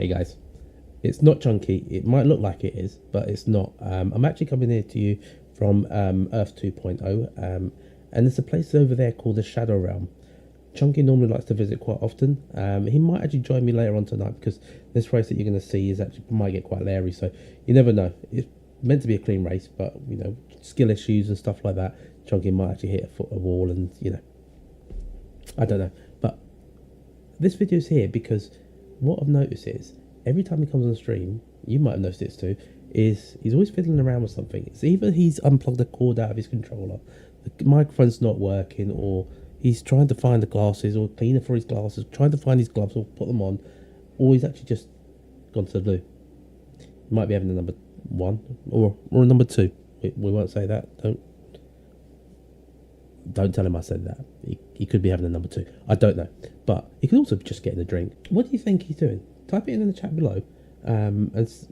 Hey guys, it's not chunky. It might look like it is, but it's not. I'm actually coming here to you from Earth 2.0, and there's a place over there called the Shadow Realm. Chunky normally likes to visit quite often. He might actually join me later on tonight because this race that you're going to see is actually might get quite leery. So you never know. It's meant to be a clean race, but you know, skill issues and stuff like that. Chunky might actually hit a wall, and you know, I don't know. But this video's here because what I've noticed is every time he comes on stream, you might have noticed this too, is he's always fiddling around with something. It's either he's unplugged the cord out of his controller, the microphone's not working, or he's trying to find the glasses or cleaner for his glasses, trying to find his gloves or put them on, or he's actually just gone to the loo. He might be having a number one or a number two. We won't say that. Don't tell him I said that. He could be having a number two. I don't know. But he could also be just getting a drink. What do you think he's doing? Type it in the chat below. And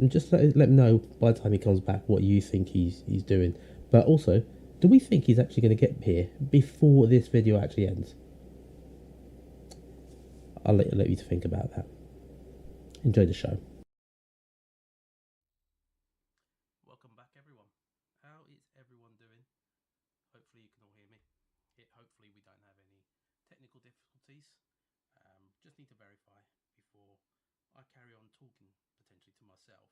just let him know by the time he comes back what you think he's doing. But also, do we think he's actually going to get here before this video actually ends? I'll let you think about that. Enjoy the show. Welcome back, everyone. How is everyone doing? Hopefully you can all hear me. Hopefully we don't have any technical difficulties. Just need to verify before I carry on talking potentially to myself.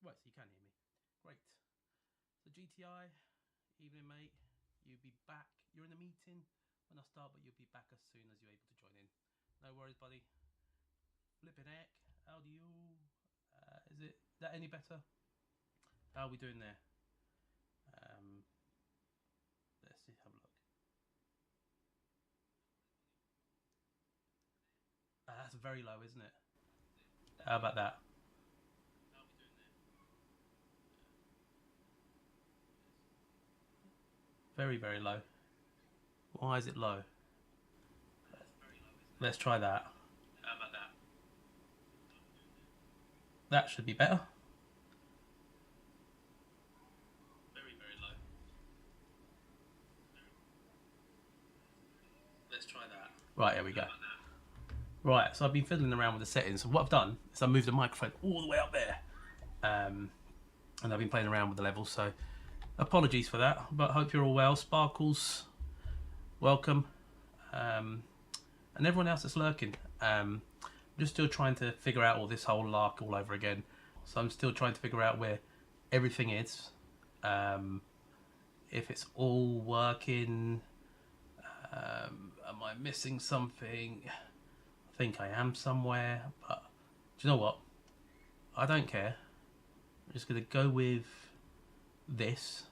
Right, so you can hear me. Great. So GTI, evening mate, you'll be back. You're in a meeting when I start, but you'll be back as soon as you're able to join in. No worries, buddy. Flipping heck, how do you? Is that any better? How are we doing there? Let's see, have a look. That's very low, isn't it? How about that? Very, very low. Why is it low? Let's try that. How about that? That should be better. Very, very low. Let's try that. Right, here we go. Right, so I've been fiddling around with the settings. So what I've done is I moved the microphone all the way up there. And I've been playing around with the levels, so apologies for that, but hope you're all well. Sparkles, welcome. And everyone else that's lurking. I'm just still trying to figure out all this whole lark all over again. So I'm still trying to figure out where everything is. If it's all working. Am I missing something? I think I am somewhere, but do you know what? I don't care. I'm just going to go with this.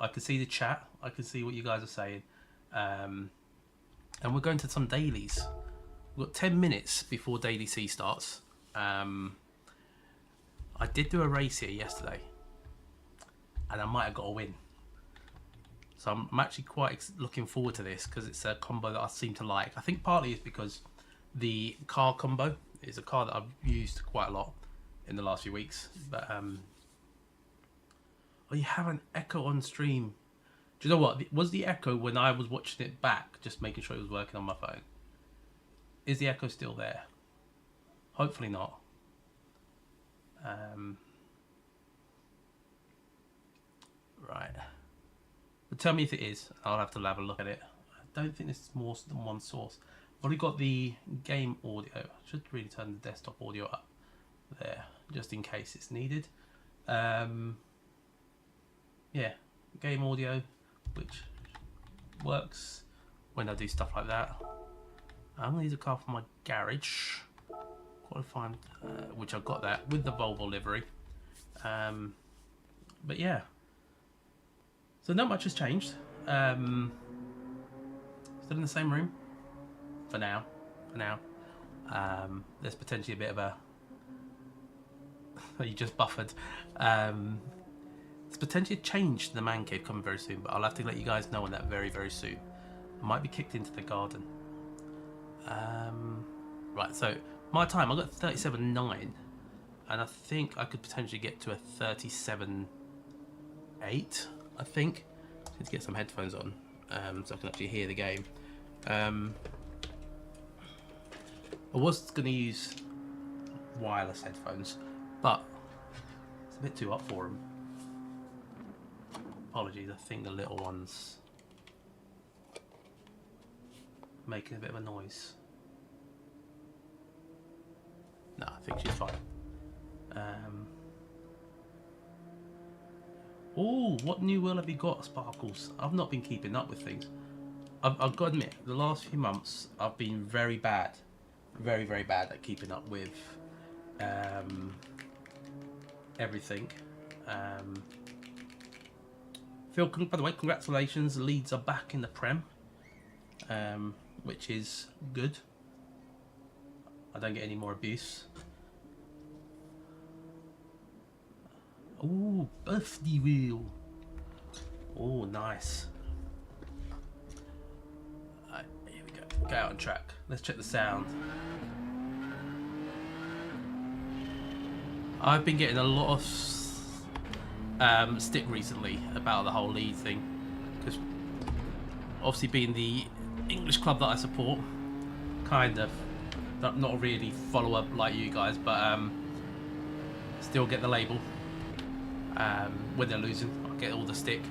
I can see the chat. I can see what you guys are saying. And we're going to some dailies. We've got 10 minutes before Daily C starts. I did do a race here yesterday, and I might have got a win. So I'm actually quite looking forward to this because it's a combo that I seem to like. I think partly it's because the car combo is a car that I've used quite a lot in the last few weeks. But oh, you have an echo on stream. Do you know what? Was the echo when I was watching it back, just making sure it was working on my phone? Is the echo still there? Hopefully not. Right. But tell me if it is. I'll have to have a look at it. I don't think there's more than one source. I've already got the game audio. I should really turn the desktop audio up there, just in case it's needed. Yeah, game audio, which works when I do stuff like that. I'm gonna use a car from my garage, qualifying, which I've got that with the Volvo livery. But yeah, so not much has changed. Still in the same room for now. There's potentially a bit of a you just buffered. It's potentially a change to the man cave coming very soon, but I'll have to let you guys know on that very, very soon. I might be kicked into the garden. Right, so my time, I got 37.9, and I think I could potentially get to a 37.8, I think. Let's get some headphones on so I can actually hear the game. I was going to use wireless headphones, but it's a bit too up for them. Apologies, I think the little one's making a bit of a noise. No, I think she's fine. Oh, what new wheel have you got, Sparkles? I've not been keeping up with things. I've got to admit, the last few months I've been very bad, very bad at keeping up with everything. Phil, by the way, congratulations. Leeds are back in the Prem, which is good. I don't get any more abuse. Oh, birthday wheel. Oh, nice. Here we go. Go out on track. Let's check the sound. I've been getting a lot of stick recently about the whole Leeds thing, because obviously being the English club that I support, kind of not really follow up like you guys, but still get the label. When they're losing, I get all the stick.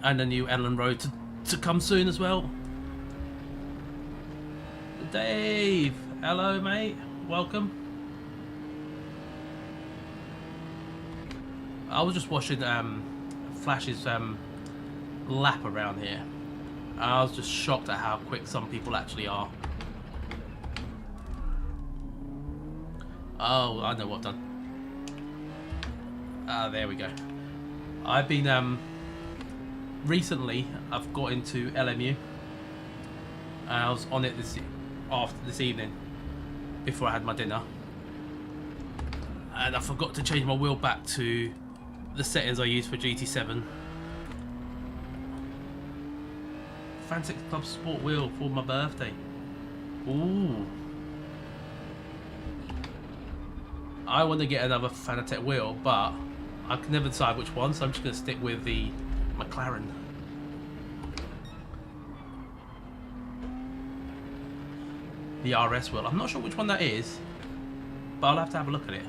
And a new Ellen Road to come soon as well. Dave, hello mate, welcome. I was just watching Flash's lap around here. I was just shocked at how quick some people actually are. Oh, I know what I've done. There we go. I've been recently I've got into LMU. I was on it this evening before I had my dinner, and I forgot to change my wheel back to the settings I use for GT7. Fanatec Club Sport wheel for my birthday. Ooh. I want to get another Fanatec wheel, but I can never decide which one, so I'm just going to stick with the McLaren. The RS wheel. I'm not sure which one that is, but I'll have to have a look at it.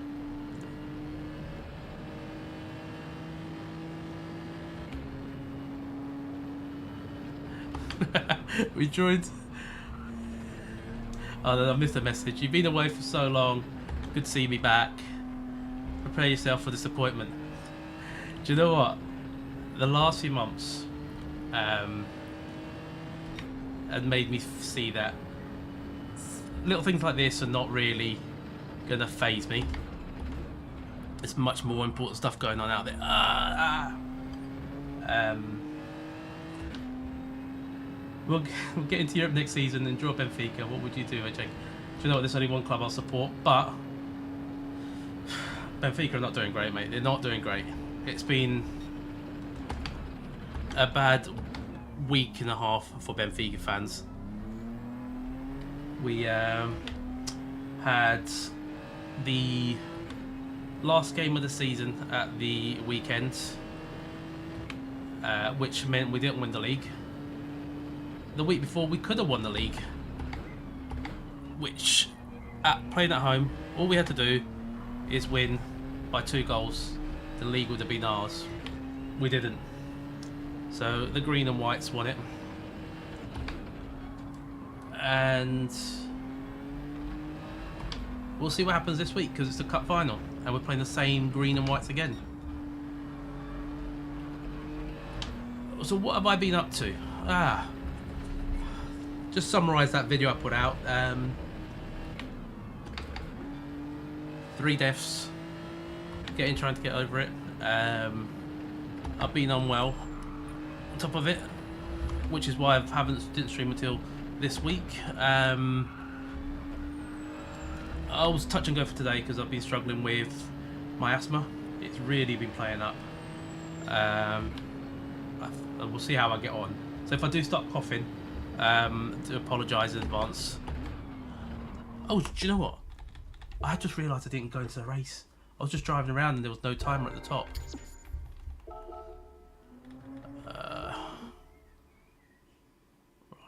We joined. Oh no, I missed a message. You've been away for so long. Good to see me back. Prepare yourself for disappointment. Do you know what? The last few months had made me see that little things like this are not really gonna faze me. There's much more important stuff going on out there. We'll get into Europe next season and draw Benfica. What would you do, AJ? Do you know what? There's only one club I'll support, but Benfica are not doing great, mate. They're not doing great. It's been a bad week and a half for Benfica fans. We had the last game of the season at the weekend, which meant we didn't win the league. The week before, we could have won the league, which, playing at home, all we had to do is win by 2 goals. The league would have been ours. We didn't. So the green and whites won it. And we'll see what happens this week, because it's the cup final and we're playing the same green and whites again. So what have I been up to? Just summarise that video I put out. 3 deaths. Trying to get over it. I've been unwell on top of it, which is why I didn't stream until this week. I was touch and go for today because I've been struggling with my asthma. It's really been playing up. We'll see how I get on. So if I do start coughing, to apologise in advance. Oh, do you know what? I just realised I didn't go into the race. I was just driving around and there was no timer at the top.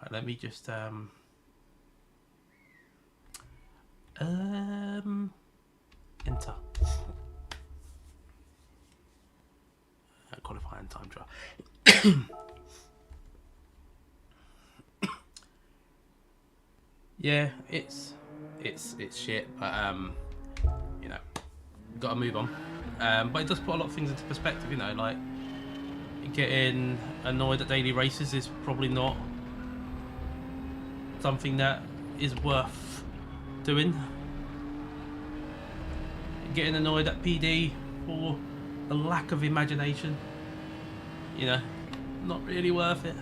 Right, let me just enter. Qualifying time trial. Yeah, it's shit, but you know, gotta move on. But it does put a lot of things into perspective, you know, like getting annoyed at daily races is probably not something that is worth doing. Getting annoyed at PD for a lack of imagination, you know, not really worth it.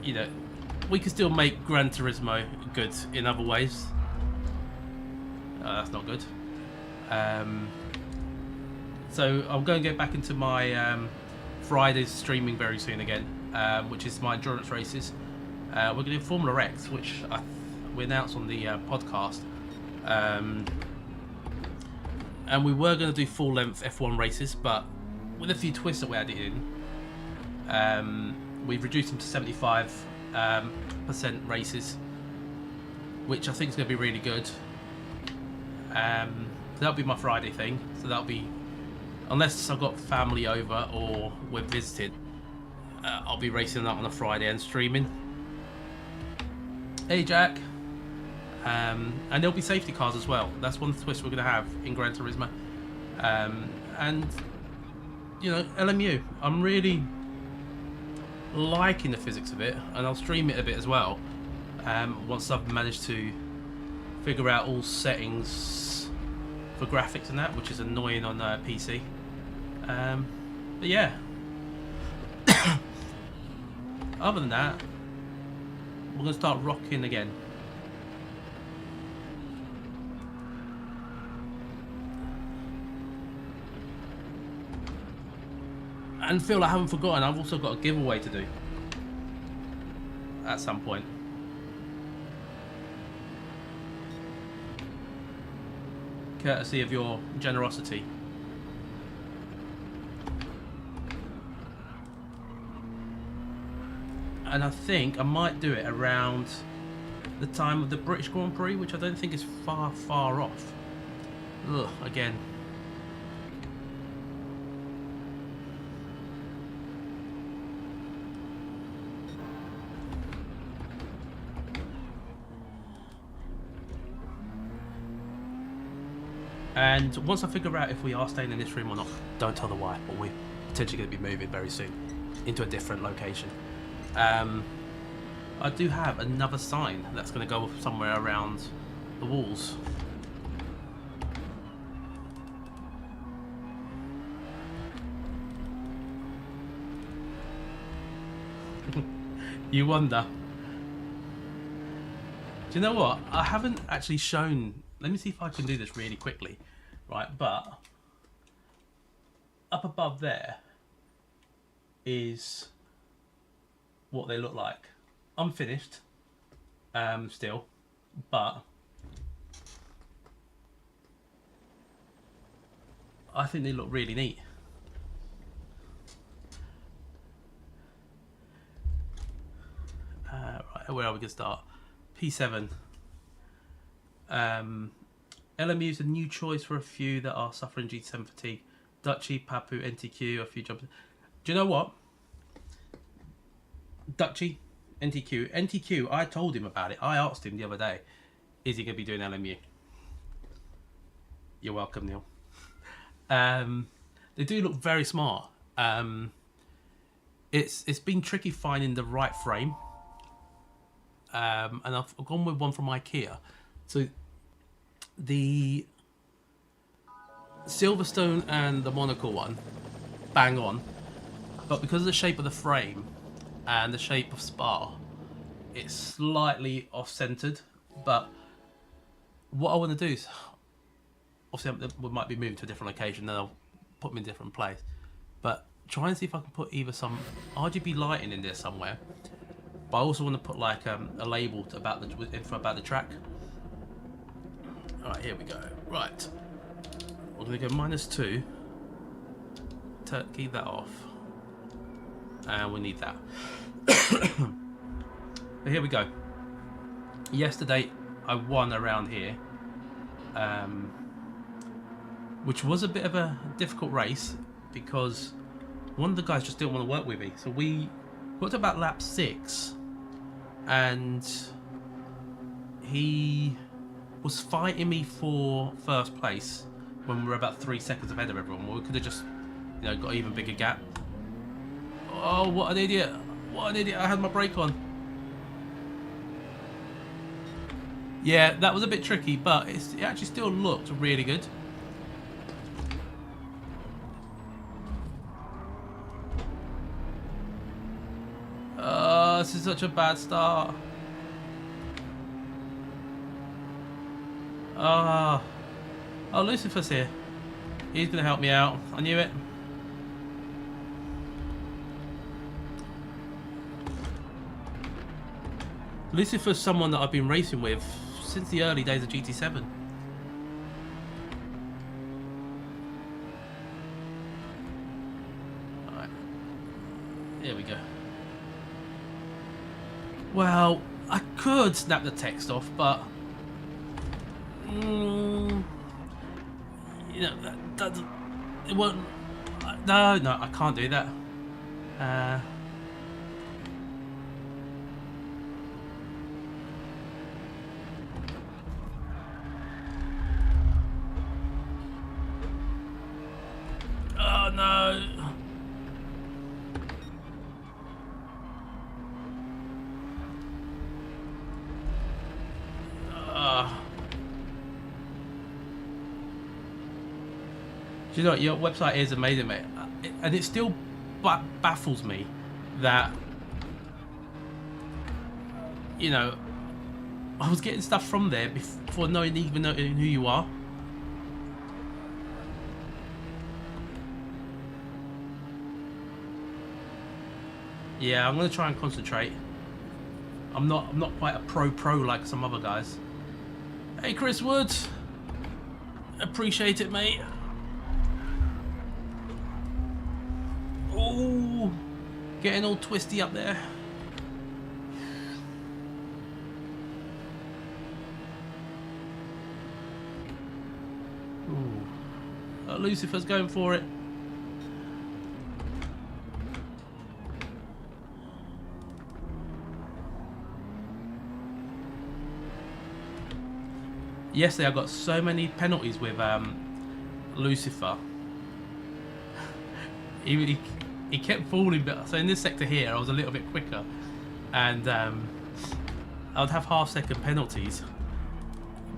You know, we can still make Gran Turismo good in other ways. That's not good. So I'm going to get back into my Fridays streaming very soon again, which is my endurance races. We're going to do Formula X, which we announced on the podcast. And we were going to do full-length F1 races, but with a few twists that we added in, we've reduced them to 75% races, which I think is going to be really good. So that'll be my Friday thing. So that'll be, unless I've got family over or we're visiting, I'll be racing that on a Friday and streaming. Hey Jack. And there'll be safety cars as well. That's one twist we're going to have in Gran Turismo. And, you know, LMU. I'm really liking the physics of it, and I'll stream it a bit as well. Once I've managed to figure out all settings for graphics and that, which is annoying on PC. But yeah. Other than that, we're going to start rocking again. And feel I haven't forgotten, I've also got a giveaway to do at some point. Courtesy of your generosity. And I think I might do it around the time of the British Grand Prix, which I don't think is far off. Ugh, again. And once I figure out if we are staying in this room or not, don't tell the wife, but we're potentially going to be moving very soon into a different location. I do have another sign that's going to go somewhere around the walls. You wonder. Do you know what? I haven't actually shown... Let me see if I can do this really quickly. Right, but up above there is what they look like. Unfinished, still, but I think they look really neat. Right, where are we going to start? P7. LMU is a new choice for a few that are suffering GT7 fatigue. Dutchy, Papu, NTQ, a few jumps. Do you know what? Dutchy, NTQ, I told him about it. I asked him the other day, is he going to be doing LMU? You're welcome, Neil. They do look very smart. It's been tricky finding the right frame. And I've gone with one from IKEA. So the Silverstone and the Monaco one, bang on. But because of the shape of the frame and the shape of Spa, it's slightly off-centered. But what I want to do is, obviously we might be moving to a different location, then I'll put them in a different place. But try and see if I can put either some RGB lighting in there somewhere. But I also want to put like a label about the track. Alright, here we go. Right. We're going to go -2. Keep that off. And we need that. But here we go. Yesterday, I won around here. Which was a bit of a difficult race because one of the guys just didn't want to work with me. So we got to about lap 6 and he was fighting me for first place when we were about 3 seconds ahead of everyone. Well, we could have just, you know, got an even bigger gap. Oh, what an idiot. What an idiot. I had my brake on. Yeah, that was a bit tricky, but it actually still looked really good. This is such a bad start. Oh, Lucifer's here. He's going to help me out. I knew it. Lucifer's someone that I've been racing with since the early days of GT7. Alright. Here we go. Well, I could snap the text off, but you know, that it won't. No, I can't do that. Oh no. Do you know what? Your website is amazing, mate. And it still baffles me that, you know, I was getting stuff from there before even knowing who you are. Yeah, I'm gonna try and concentrate. I'm not quite a pro like some other guys. Hey, Chris Woods. Appreciate it, mate. Oh, getting all twisty up there. Ooh. Lucifer's going for it. Yesterday I got so many penalties with Lucifer. He kept falling, but so in this sector here I was a little bit quicker, and I would have half-second penalties.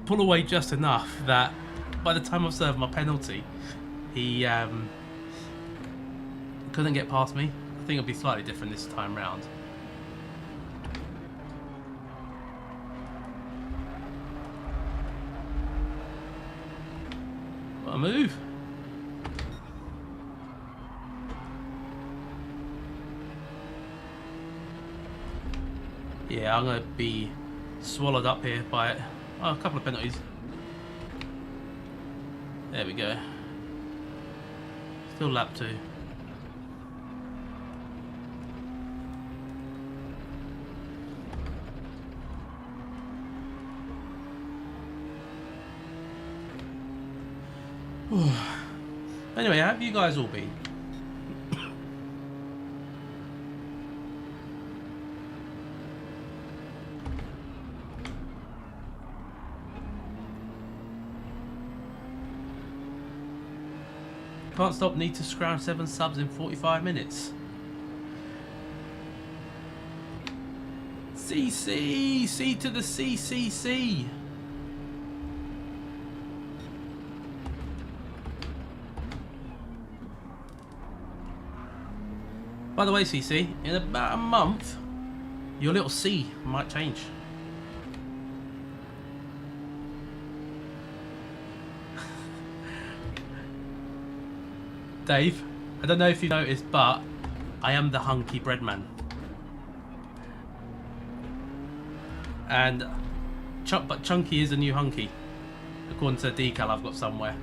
Pull away just enough that by the time I've served my penalty, he couldn't get past me. I think it'll be slightly different this time round. What a move! Yeah, I'm going to be swallowed up here by it. Oh, a couple of penalties. There we go. Still lap 2. Anyway, how have you guys all been? Can't stop, need to scrounge 7 subs in 45 minutes. CC! C to the CCC! By the way, CC, in about a month, your little C might change. Dave, I don't know if you noticed, but I am the hunky bread man. And but Chunky is the new hunky. according to the decal I've got somewhere.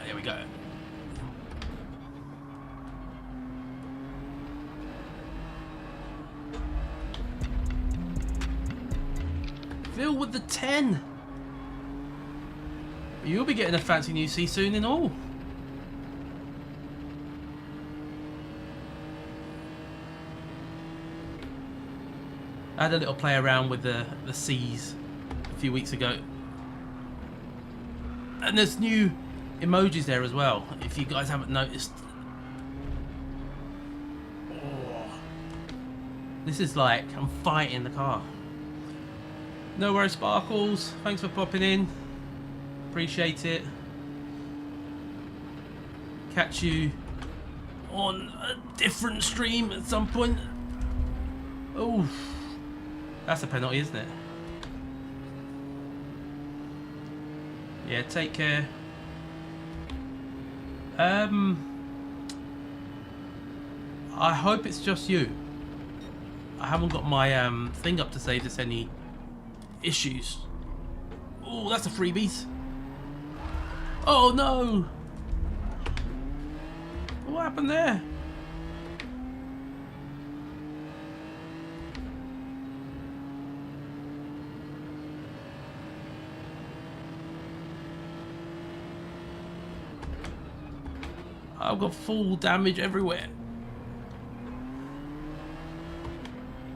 Here we go. Phil with the 10. You'll be getting a fancy new C soon in all. I had a little play around with the C's a few weeks ago. And there's new emojis there as well, if you guys haven't noticed. Oh. This is like I'm fighting the car. No worries, Sparkles. Thanks for popping in. Appreciate it. Catch you on a different stream at some point. Oh, that's a penalty, isn't it? Yeah, take care. I hope it's just you. I haven't got my thing up to say if there's any issues. Oh, that's a freebie. Oh no! What happened there? I've got full damage everywhere.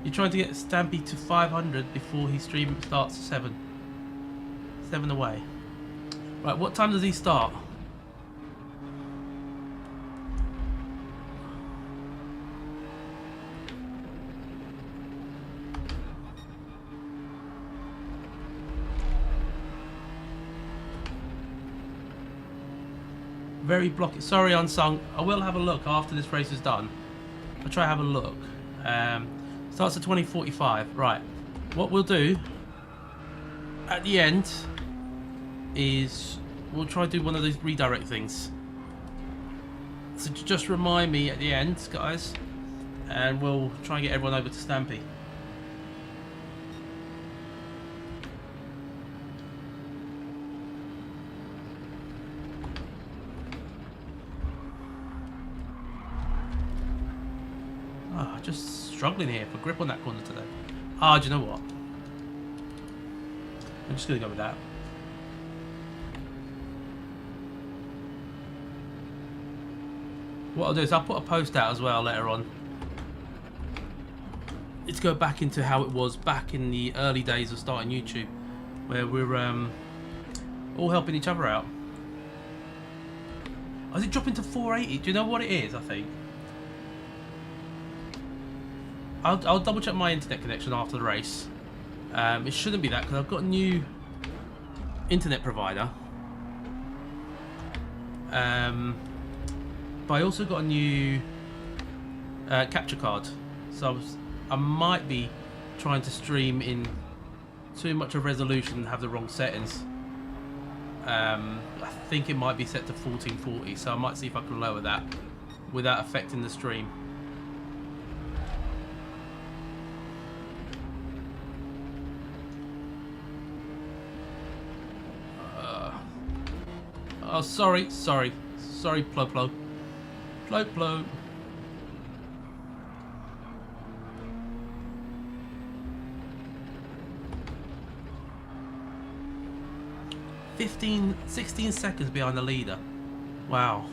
You're trying to get Stampy to 500 before his stream starts at 7. 7 away. Right, what time does he start? Very blocky. Sorry, Unsung. I will have a look after this race is done. I'll try to have a look. Starts at 20:45. Right. What we'll do at the end is we'll try to do one of those redirect things. So just remind me at the end, guys, and we'll try and get everyone over to Stampy. Just struggling here for grip on that corner today. Ah, do you know what? I'm just going to go with that. What I'll do is I'll put a post out as well later on. Let's go back into how it was back in the early days of starting YouTube, where we're all helping each other out. Oh, is it dropping to 480? Do you know what it is, I think? I'll double check my internet connection after the race. It shouldn't be that because I've got a new internet provider. But I also got a new capture card, so I might be trying to stream in too much of resolution and have the wrong settings. I think it might be set to 1440, so I might see if I can lower that without affecting the stream. Oh, sorry, Plo. Plo. 16 seconds behind the leader. Wow.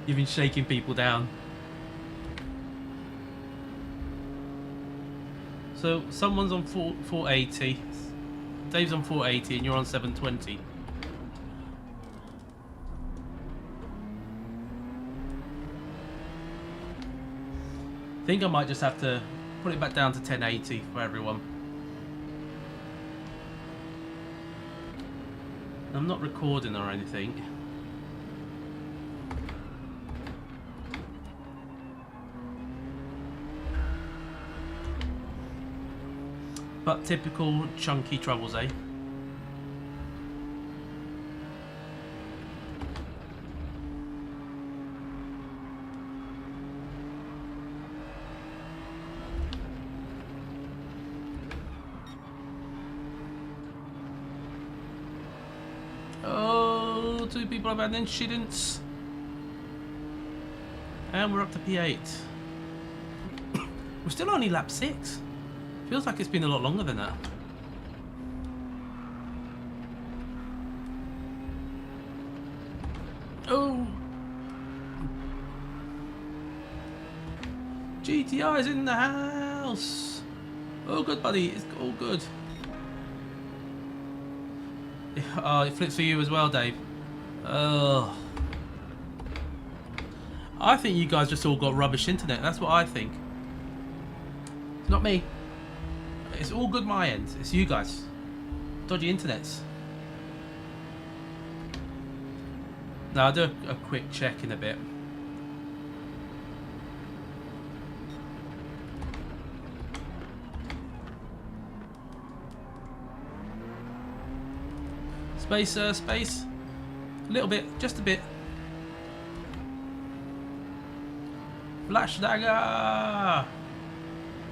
You've been shaking people down. So someone's on 480, Dave's on 480 and you're on 720. I think I might just have to put it back down to 1080 for everyone. I'm not recording or anything. But typical chunky troubles, eh? Oh, 2 people have had incidents. And we're up to P8. We're still only lap 6. Feels like it's been a lot longer than that. Oh! GTI's in the house! Oh, good, buddy. It's all good. Oh, it flips for you as well, Dave. Oh. I think you guys just all got rubbish internet. That's what I think. It's not me. It's all good my end. It's you guys. Dodgy internets. Now I'll do a quick check in a bit. Space, space. A little bit, just a bit. Flash dagger!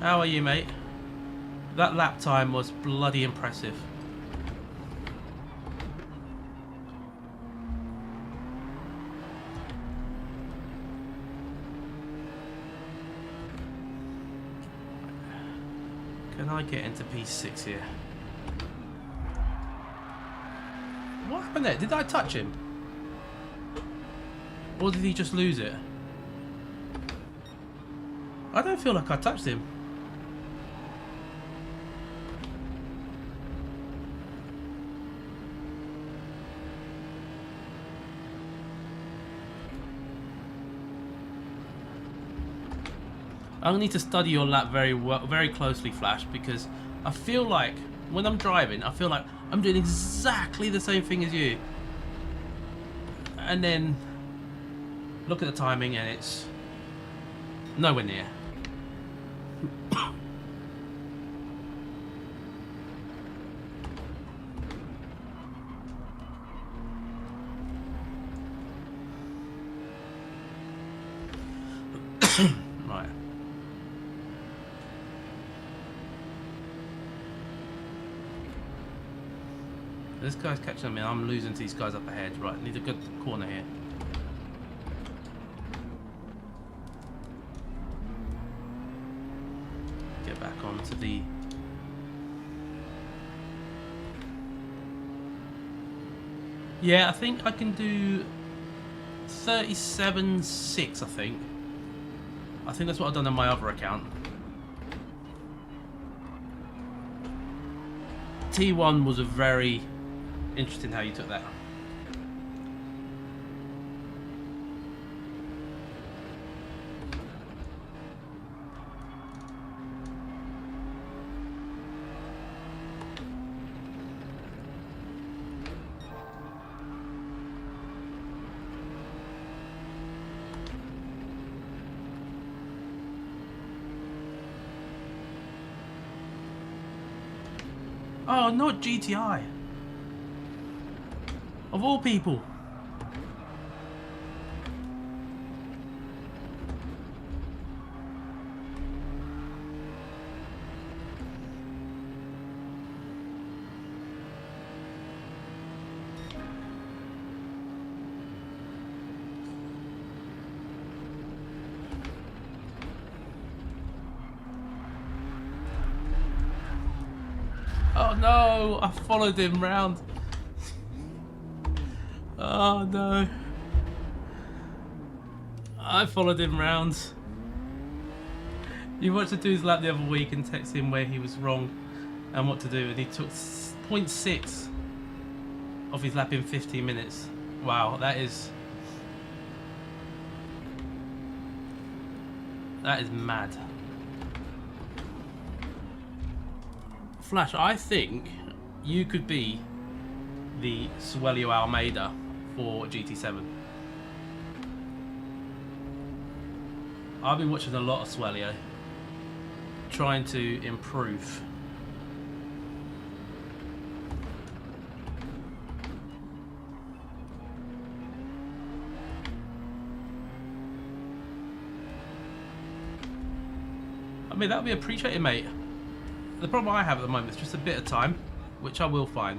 How are you, mate? That lap time was bloody impressive. Can I get into P6 here? What happened there? Did I touch him? Or did he just lose it? I don't feel like I touched him. I'll need to study your lap very well, very closely, Flash, because I feel like when I'm driving, I feel like I'm doing exactly the same thing as you. And then look at the timing and it's nowhere near. Right. This guy's catching me. I'm losing to these guys up ahead. Right, need a good corner here. Get back onto the... Yeah, I think I can do 37.6, I think. I think that's what I've done on my other account. T1 was a very interesting how you took that. Oh, not GTI. Of all people. Oh no, I followed him round. Oh no. I followed him round. You watched the dude's lap the other week and text him where he was wrong and what to do, and he took 0.6 of his lap in 15 minutes. Wow, that is mad. Flash, I think you could be the Suelio Almeida for GT7. I've been watching a lot of Suelio, trying to improve. mean, that would be appreciated, mate. The problem I have at the moment is just a bit of time, which I will find.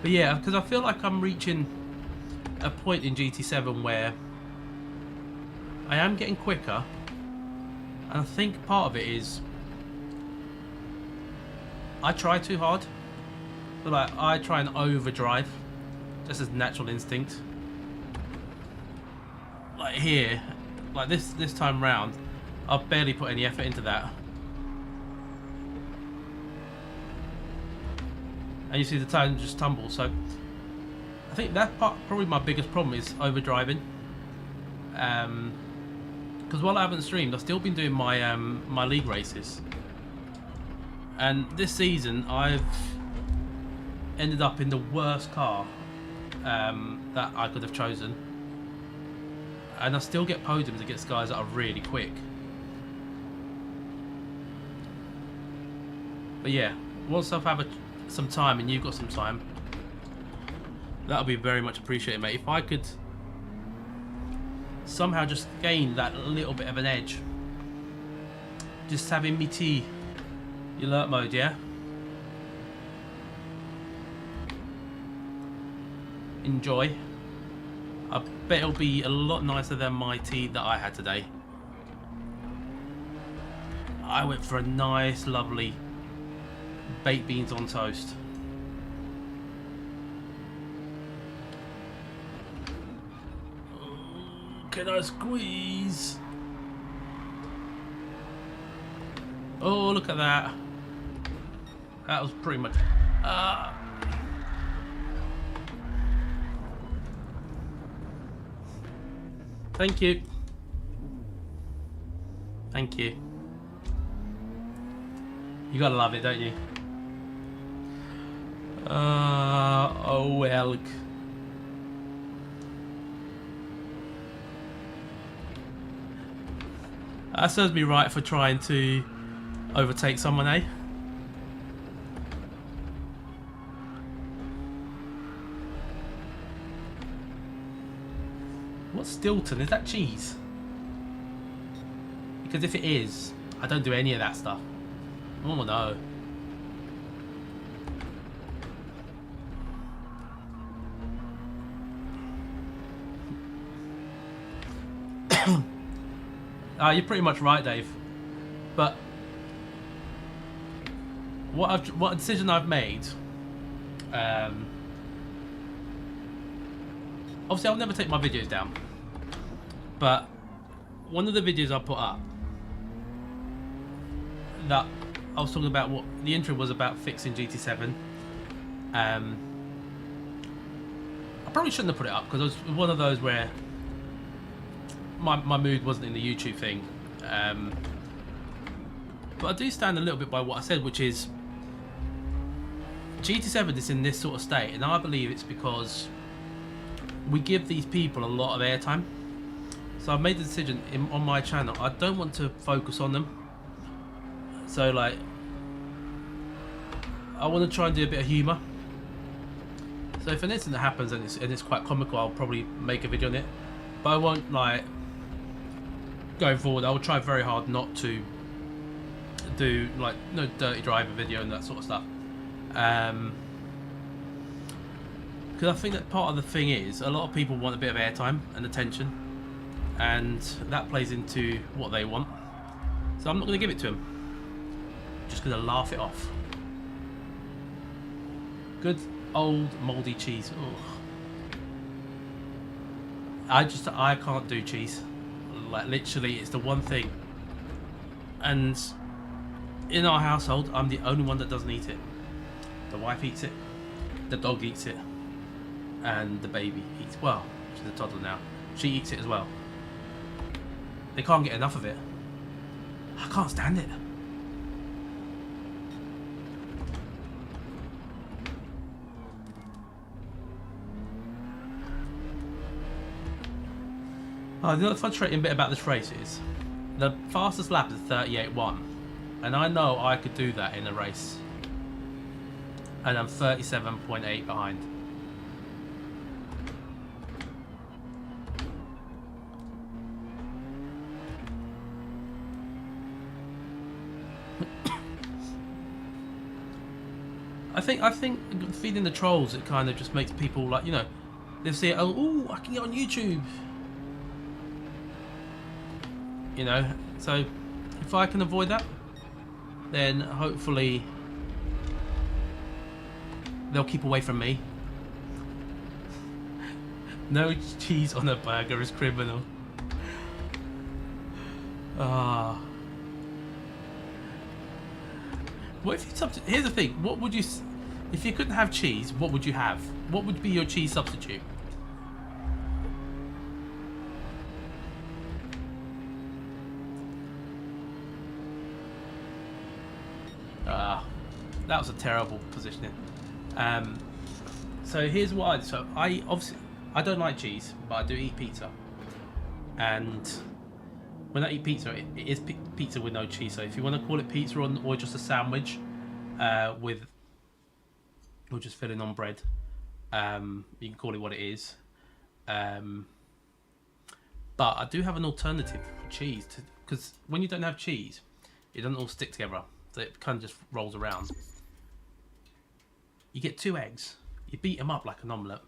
But yeah, because I feel like I'm reaching a point in GT7 where I am getting quicker, and I think part of it is I try too hard. So like, I try and overdrive, just as natural instinct. Like here, like this time round, I've barely put any effort into that. And you see the time just tumble. So I think that part, probably my biggest problem, is overdriving. Because while I haven't streamed, I've still been doing my my league races. And this season, I've ended up in the worst car that I could have chosen. And I still get podiums against guys that are really quick. But yeah, once I've had some time and you've got some time, that'll be very much appreciated, mate. If I could somehow just gain that little bit of an edge, just having me tea, alert mode, yeah? Enjoy. I bet it'll be a lot nicer than my tea that I had today. I went for a nice, lovely baked beans on toast. Can I squeeze? Oh, look at that. That was pretty much... Thank you. Thank you. You gotta love it, don't you? Oh well. That serves me right for trying to overtake someone, eh? What's Stilton? Is that cheese? Because if it is, I don't do any of that stuff. Oh no. You're pretty much right, Dave. But what decision I've made, obviously I'll never take my videos down, but one of the videos I put up that I was talking about, what the intro was about, fixing GT7. I probably shouldn't have put it up because it was one of those where my mood wasn't in the YouTube thing. But I do stand a little bit by what I said, which is GT7 is in this sort of state, and I believe it's because we give these people a lot of airtime. So I've made the decision on my channel, I don't want to focus on them. So like, I want to try and do a bit of humour. So if an incident happens and it's quite comical, I'll probably make a video on it. But I won't, like, going forward, I will try very hard not to do like no dirty driver video and that sort of stuff. Because I think that part of the thing is a lot of people want a bit of airtime and attention, and that plays into what they want. So I'm not going to give it to them. I'm just going to laugh it off. Good old mouldy cheese. Ugh. I can't do cheese. Like, literally, it's the one thing. And in our household, I'm the only one that doesn't eat it. The wife eats it, the dog eats it, and the baby eats, well, she's a toddler now, she eats it as well. They can't get enough of it. I can't stand it. Oh, the other frustrating bit about this race is the fastest lap is 38.1, and I know I could do that in a race, and I'm 37.8 behind. I think feeding the trolls, it kind of just makes people like, you know, they see it, oh, I can get on YouTube, you know. So if I can avoid that, then hopefully they'll keep away from me. No cheese on a burger is criminal. Ah. What if you here's the thing. What would you, if you couldn't have cheese? What would you have? What would be your cheese substitute? That was a terrible positioning. So here's what I obviously I don't like cheese, but I do eat pizza. And when I eat pizza, it is pizza with no cheese. So if you want to call it pizza or just a sandwich with or just filling on bread, you can call it what it is. But I do have an alternative for cheese, because when you don't have cheese, it doesn't all stick together. So it kind of just rolls around. You get 2 eggs, you beat them up like an omelette,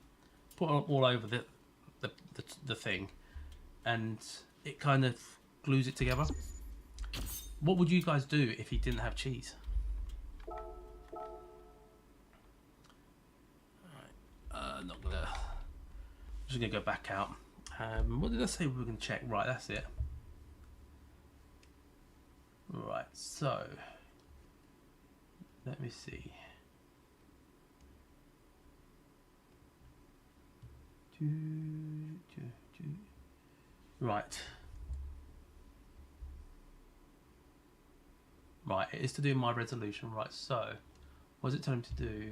put them all over the thing, and it kind of glues it together. What would you guys do if you didn't have cheese? Not gonna. I'm just gonna go back out. What did I say we were gonna check? Right, that's it. Right, so let me see. Right. Right, it is to do my resolution. Right, so what is it telling me to do?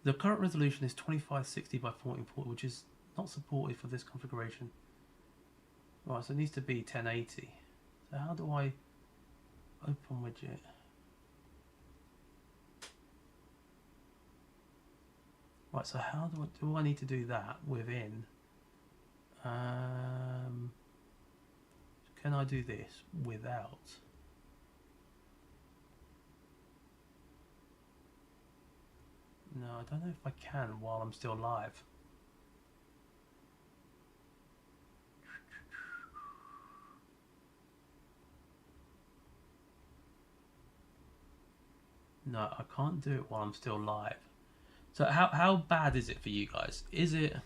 The current resolution is 2560 by 1440, which is not supported for this configuration. Right, so it needs to be 1080. So how do I open widget? Right, so how do I need to do that within? Can I do this without? No, I don't know if I can while I'm still live. No, I can't do it while I'm still live. So how bad is it for you guys? Is it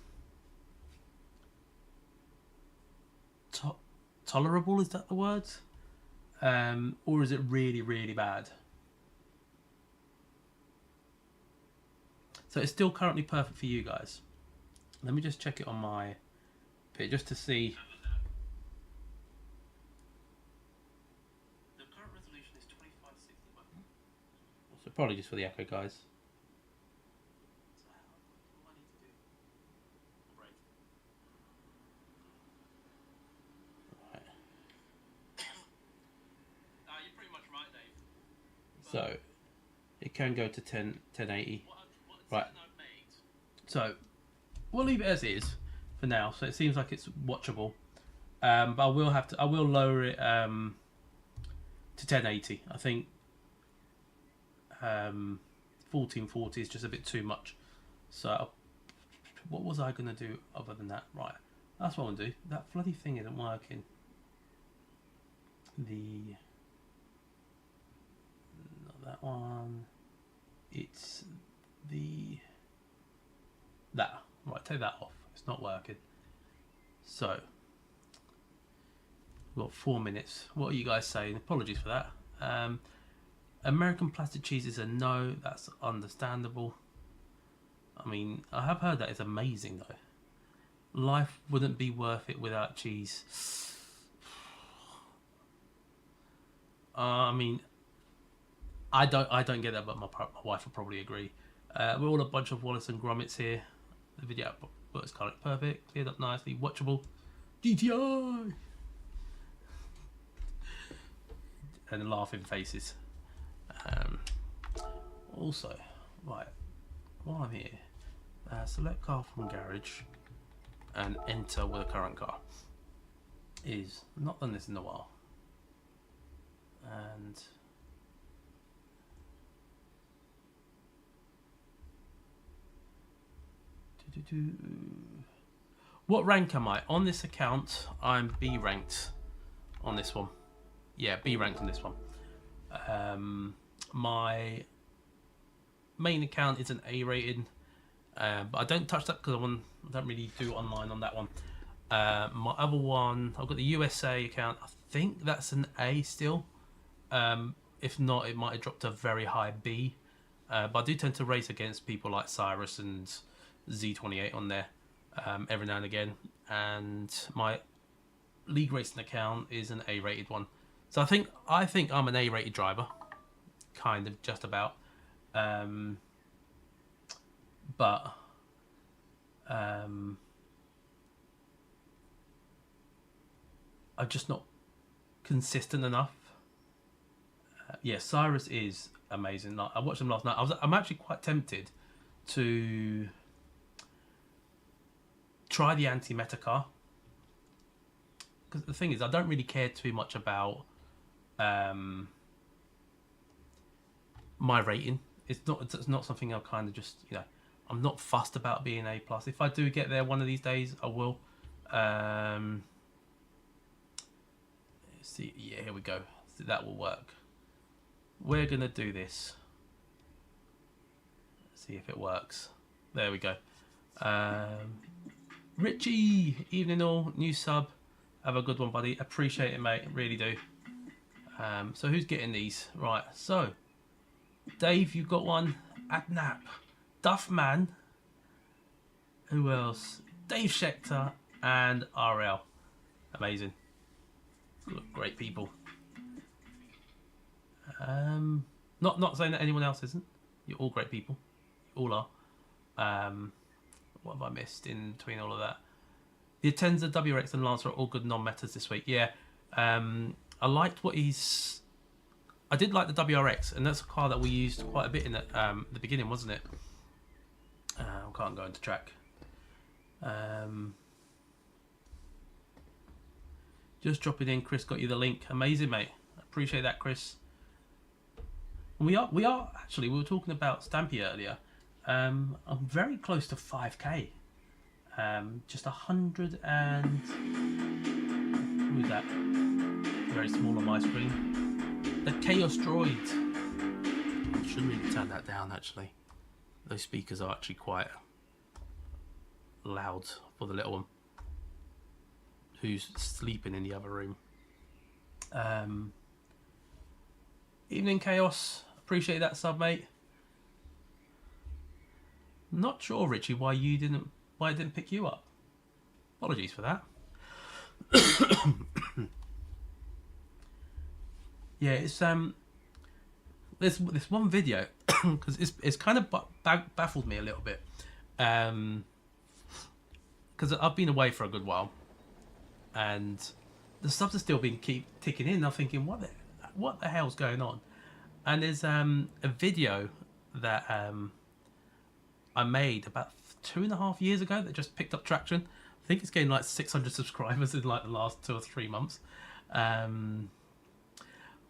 tolerable? Is that the word? Or is it really, really bad? So it's still currently perfect for you guys. Let me just check it on my bit just to see. The current resolution is 2560. So probably just for the echo, guys. So it can go to 1080. Right. So we'll leave it as is for now. So it seems like it's watchable. But I will lower it to 1080. I think 1440 is just a bit too much. So what was I going to do other than that? Right. That's what I'm going to do. That bloody thing isn't working. That one, it's that right, take that off, it's not working. So we've got 4 minutes. What are you guys saying? Apologies for that. American plastic cheese is a no. That's understandable. I mean, I have heard that it's amazing though. Life wouldn't be worth it without cheese. I mean, I don't get that, but my wife will probably agree. We're all a bunch of Wallace and Grommets here. The video output is kind of perfect, cleared up nicely, watchable. GTI! And laughing faces. Also, right, while I'm here, select car from garage and enter with a current car. Not done this in a while. And What rank am I? On this account, I'm B ranked on this one. Yeah, B ranked on this one. My main account is an A rated, but I don't touch that because I don't really do online on that one. My other one, I've got the USA account. I think that's an A still. If not, it might have dropped to a very high B. But I do tend to race against people like Cyrus and Z28 on there every now and again. And my league racing account is an A-rated one. So I think I'm an A-rated driver, kind of, just about. But I'm just not consistent enough. Yeah, Cyrus is amazing. Like, I watched him last night. I'm actually quite tempted to try the anti-meta car, because the thing is, I don't really care too much about my rating. It's not something I'll kind of just, you know, I'm not fussed about being A+. If I do get there one of these days, I will. Let's see, yeah, here we go. So that will work. We're gonna do this. Let's see if it works. There we go. Richie, evening all, new sub. Have a good one, buddy. Appreciate it, mate. Really do. So who's getting these? Right. So, Dave, you've got one. Adnap, Duffman. Who else? Dave Schechter and RL. Amazing. Great people. Not saying that anyone else isn't. You're all great people. You all are. What have I missed in between all of that? The Atenza, WRX and Lancer are all good non-metas this week. Yeah. I liked what he's... I did like the WRX, and that's a car that we used quite a bit in the beginning, wasn't it? I can't go into track. Just dropping in. Chris got you the link. Amazing, mate. Appreciate that, Chris. We are actually, we were talking about Stampy earlier. I'm very close to 5k. Just 100 and... Who is that? Very small on my screen. The Chaos Droid. I should really turn that down, actually. Those speakers are actually quite loud for the little one who's sleeping in the other room. Evening, Chaos. Appreciate that sub, mate. Not sure, Richie, why it didn't pick you up. Apologies for that. Yeah, it's there's this one video because it's kind of baffled me a little bit, because I've been away for a good while, and the subs are still being keep ticking in. I'm thinking, what the hell's going on? And there's a video that I made about 2.5 years ago that just picked up traction. I think it's getting like 600 subscribers in like the last 2 or 3 months.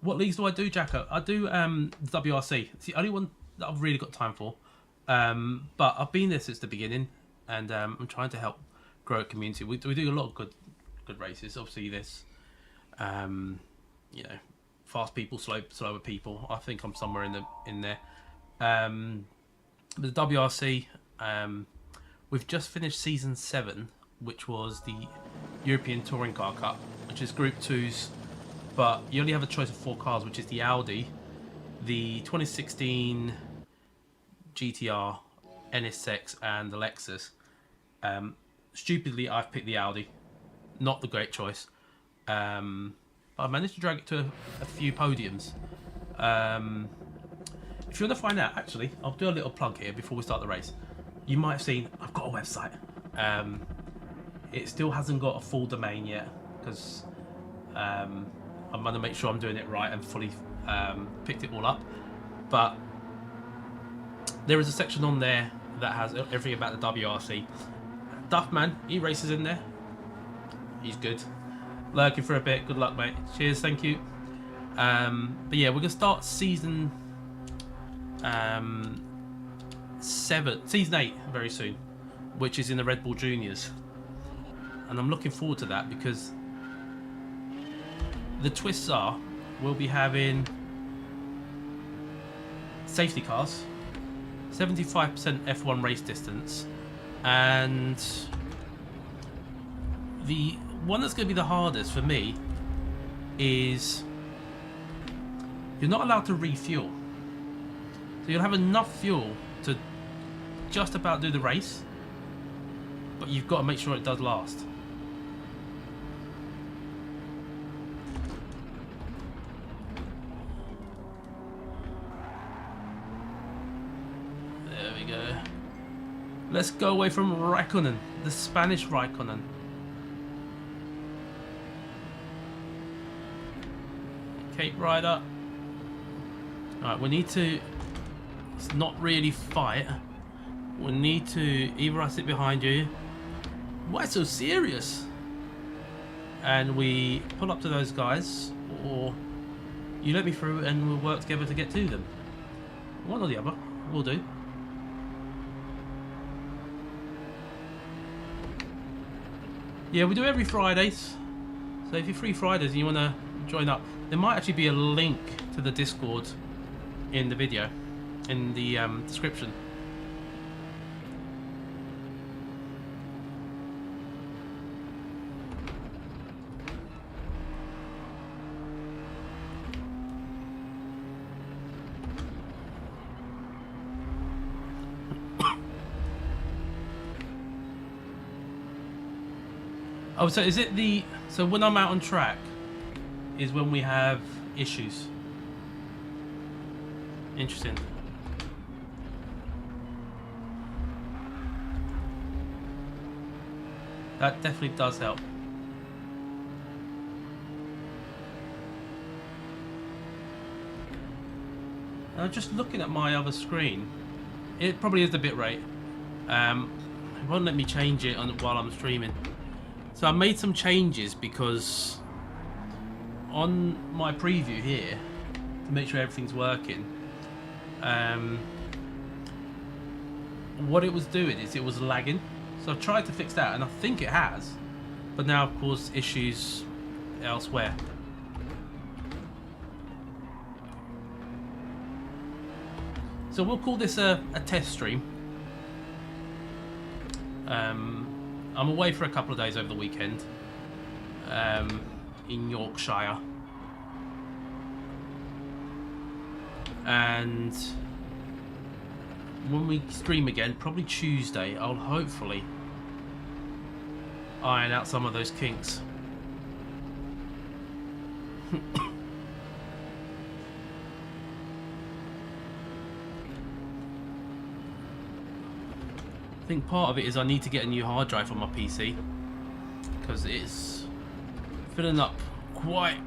What leagues do I do, Jacko? I do WRC. It's the only one that I've really got time for. But I've been there since the beginning, and I'm trying to help grow a community. We do a lot of good races. Obviously, there's fast people, slower people. I think I'm somewhere in there. The WRC, we've just finished season 7, which was the European Touring Car Cup, which is Group 2s, but you only have a choice of 4 cars, which is the Audi, the 2016 GTR, NSX, and the Lexus. Stupidly, I've picked the Audi. Not the great choice. But I managed to drag it to a few podiums. If you want to find out, actually, I'll do a little plug here before we start the race. You might have seen, I've got a website. It still hasn't got a full domain yet, because I'm going to make sure I'm doing it right and fully picked it all up. But there is a section on there that has everything about the WRC. Duffman, he races in there. He's good. Lurking for a bit. Good luck, mate. Cheers, thank you. But yeah, we're going to start season 8 very soon. which is in the Red Bull Juniors. And I'm looking forward to that because the twists are we'll be having safety cars, 75% F1 race distance, and the one that's going to be the hardest for me is you're not allowed to refuel. So you'll have enough fuel to just about do the race, but you've got to make sure it does last. There we go. Let's go away from Raikkonen, the Spanish Raikkonen. Cape Rider. Alright, we need to not really fight. We need to either I sit behind you. Why so serious? And we pull up to those guys, or you let me through and we'll work together to get to them. One or the other, we'll do. Yeah, we do every Fridays. So if you're free Fridays and you want to join up, there might actually be a link to the Discord in the video, in the description. Oh, so is it the... So when I'm out on track is when we have issues. Interesting. That definitely does help. Now just looking at my other screen, it probably is the bitrate. It won't let me change it while I'm streaming. So I made some changes because on my preview here, to make sure everything's working, what it was doing is it was lagging. So I've tried to fix that and I think it has, but now of course issues elsewhere. So we'll call this a test stream. I'm away for a couple of days over the weekend in Yorkshire, and when we stream again, probably Tuesday, I'll hopefully iron out some of those kinks. I think part of it is I need to get a new hard drive on my PC because it's filling up quite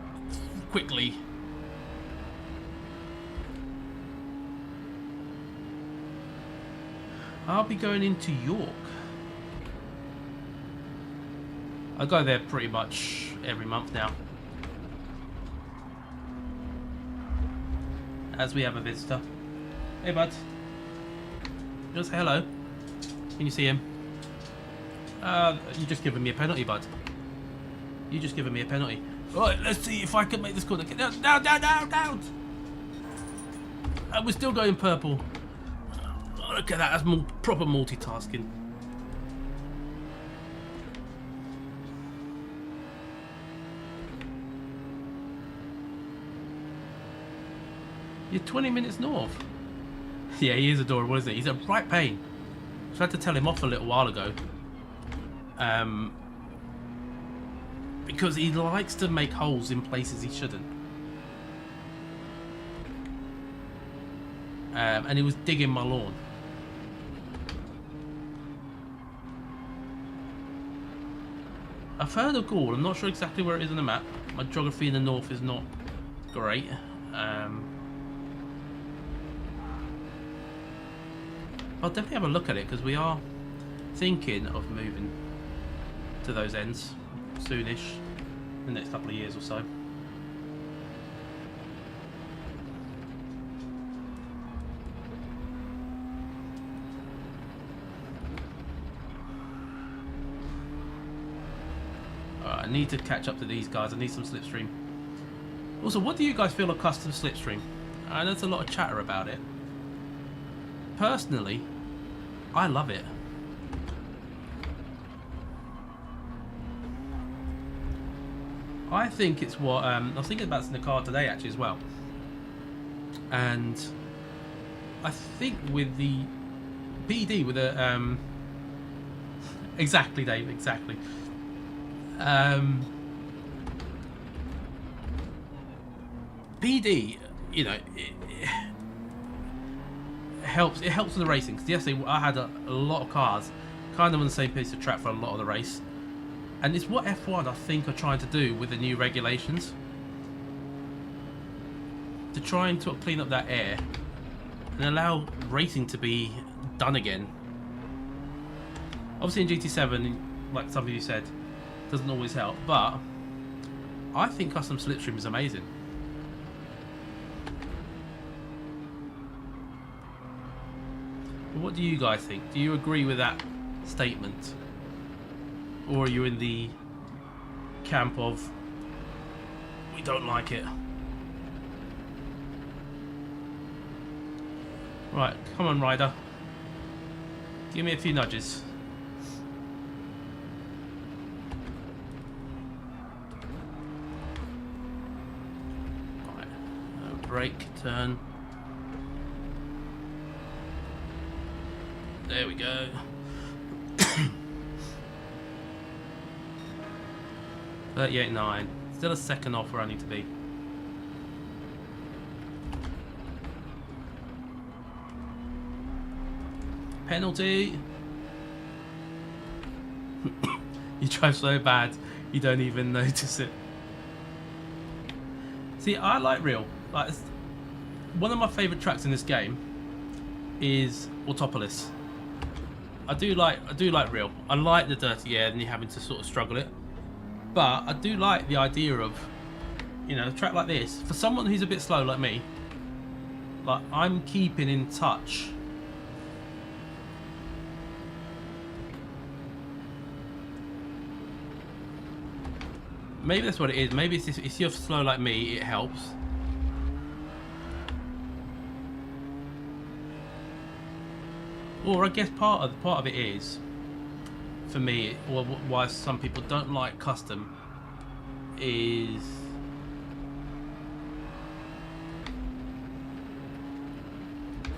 quickly. I'll be going into York. I go there pretty much every month now, as we have a visitor. Hey bud, just say hello. Can you see him? You just given me a penalty, bud. You just given me a penalty. Right, let's see if I can make this corner. Down, down, down, down, down. We're still going purple. Look at that, that's proper multitasking. You're 20 minutes north. Yeah, he is adorable, isn't he? He's a right pain. So I had to tell him off a little while ago. Because he likes to make holes in places he shouldn't. And he was digging my lawn. I've heard of Gaul. I'm not sure exactly where it is on the map. My geography in the north is not great. I'll definitely have a look at it because we are thinking of moving to those ends soonish, in the next couple of years or so. need to catch up to these guys. I need some slipstream. Also, what do you guys feel of custom slipstream? I know there's a lot of chatter about it. Personally, I love it. I think it's what I was thinking about this in the car today actually as well, and I think with the PD with a exactly, Dave, exactly. PD, you know, it helps. It helps with the racing. Because yesterday I had a lot of cars, kind of on the same piece of track for a lot of the race, and it's what F1 I think are trying to do with the new regulations, to try and sort of clean up that air and allow racing to be done again. Obviously in GT7, like some of you said, doesn't always help, but I think custom slipstream is amazing. But what do you guys think? Do you agree with that statement? Or are you in the camp of, we don't like it? Right, come on, Ryder. Give me a few nudges. Right, brake, turn. There we go. 38.9. Still a second off where I need to be. Penalty. You drive so bad you don't even notice it. See, I like real. Like, one of my favourite tracks in this game is Autopolis. I do like real. I like the dirty air and you having to sort of struggle it. But I do like the idea of, you know, a track like this, for someone who's a bit slow like me, like I'm keeping in touch. Maybe that's what it is. Maybe it's if you're slow like me, it helps. Or I guess part of it is, for me, or why some people don't like custom, is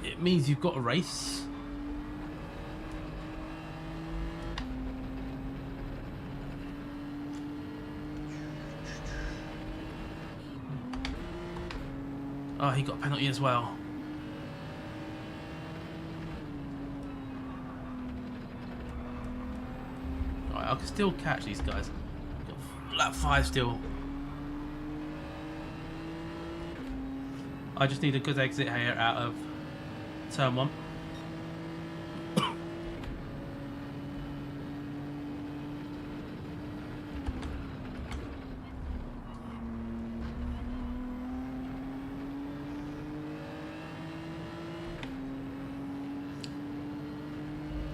it means you've got a race. Oh, he got a penalty as well. I can still catch these guys. Got lap 5 still. I just need a good exit here out of turn 1.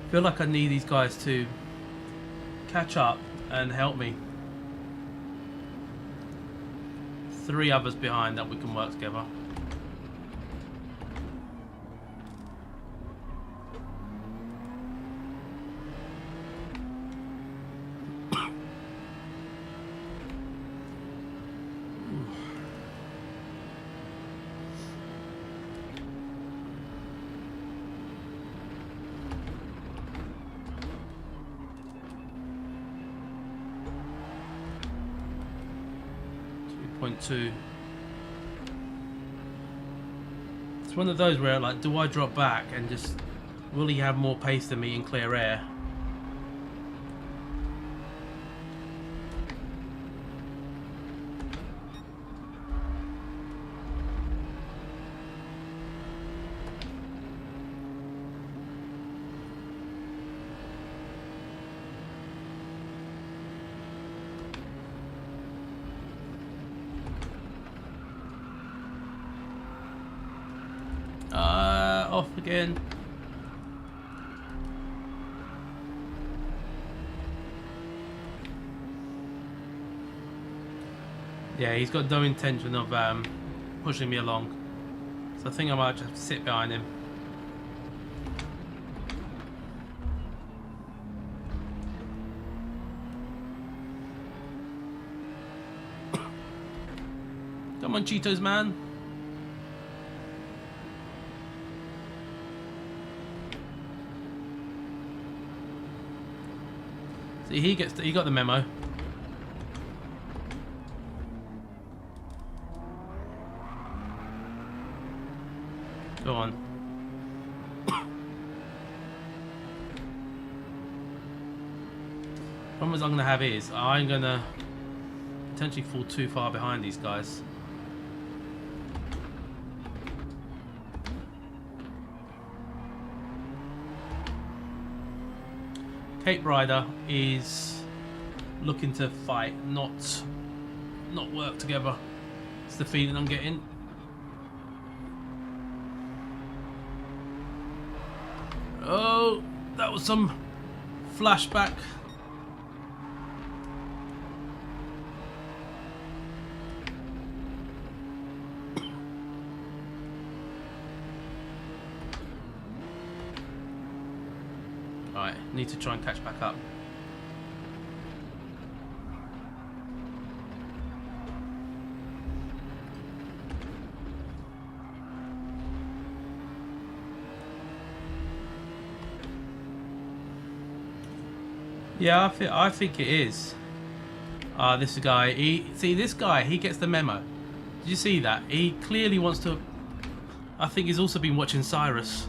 I feel like I need these guys to catch up and help me. 3 others behind that we can work together. .2. It's one of those where, like, do I drop back and just, will he have more pace than me in clear air? Off again. Yeah, he's got no intention of pushing me along. So I think I might just have to sit behind him. Come on, Cheetos man. See, he got the memo. Go on. Problem I'm gonna have is I'm gonna potentially fall too far behind these guys. Cape Rider is looking to fight, not work together. It's the feeling I'm getting. Oh, that was some flashback. Alright, need to try and catch back up. Yeah, I think it is. This guy, this guy, he gets the memo. Did you see that? He clearly wants to. I think he's also been watching Cyrus.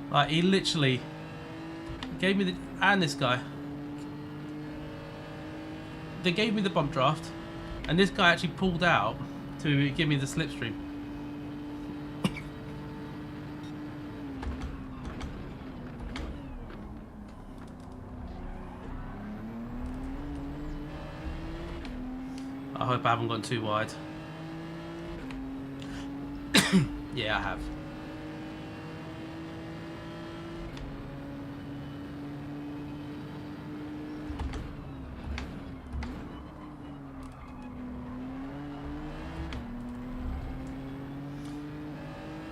Like, he literally gave me the... And this guy. They gave me the bump draft. And this guy actually pulled out to give me the slipstream. I hope I haven't gone too wide. Yeah, I have.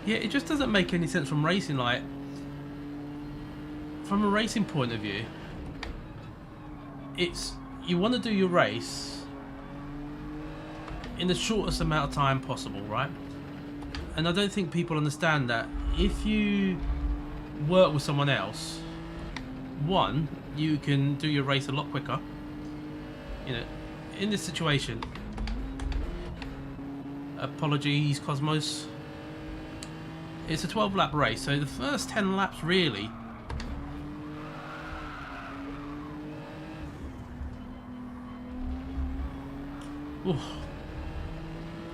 Yeah, it just doesn't make any sense from racing. Like, from a racing point of view, it's you want to do your race in the shortest amount of time possible, right? And I don't think people understand that if you work with someone else, one, you can do your race a lot quicker. You know, in this situation, apologies, Cosmos. It's a 12-lap race, so the first 10 laps really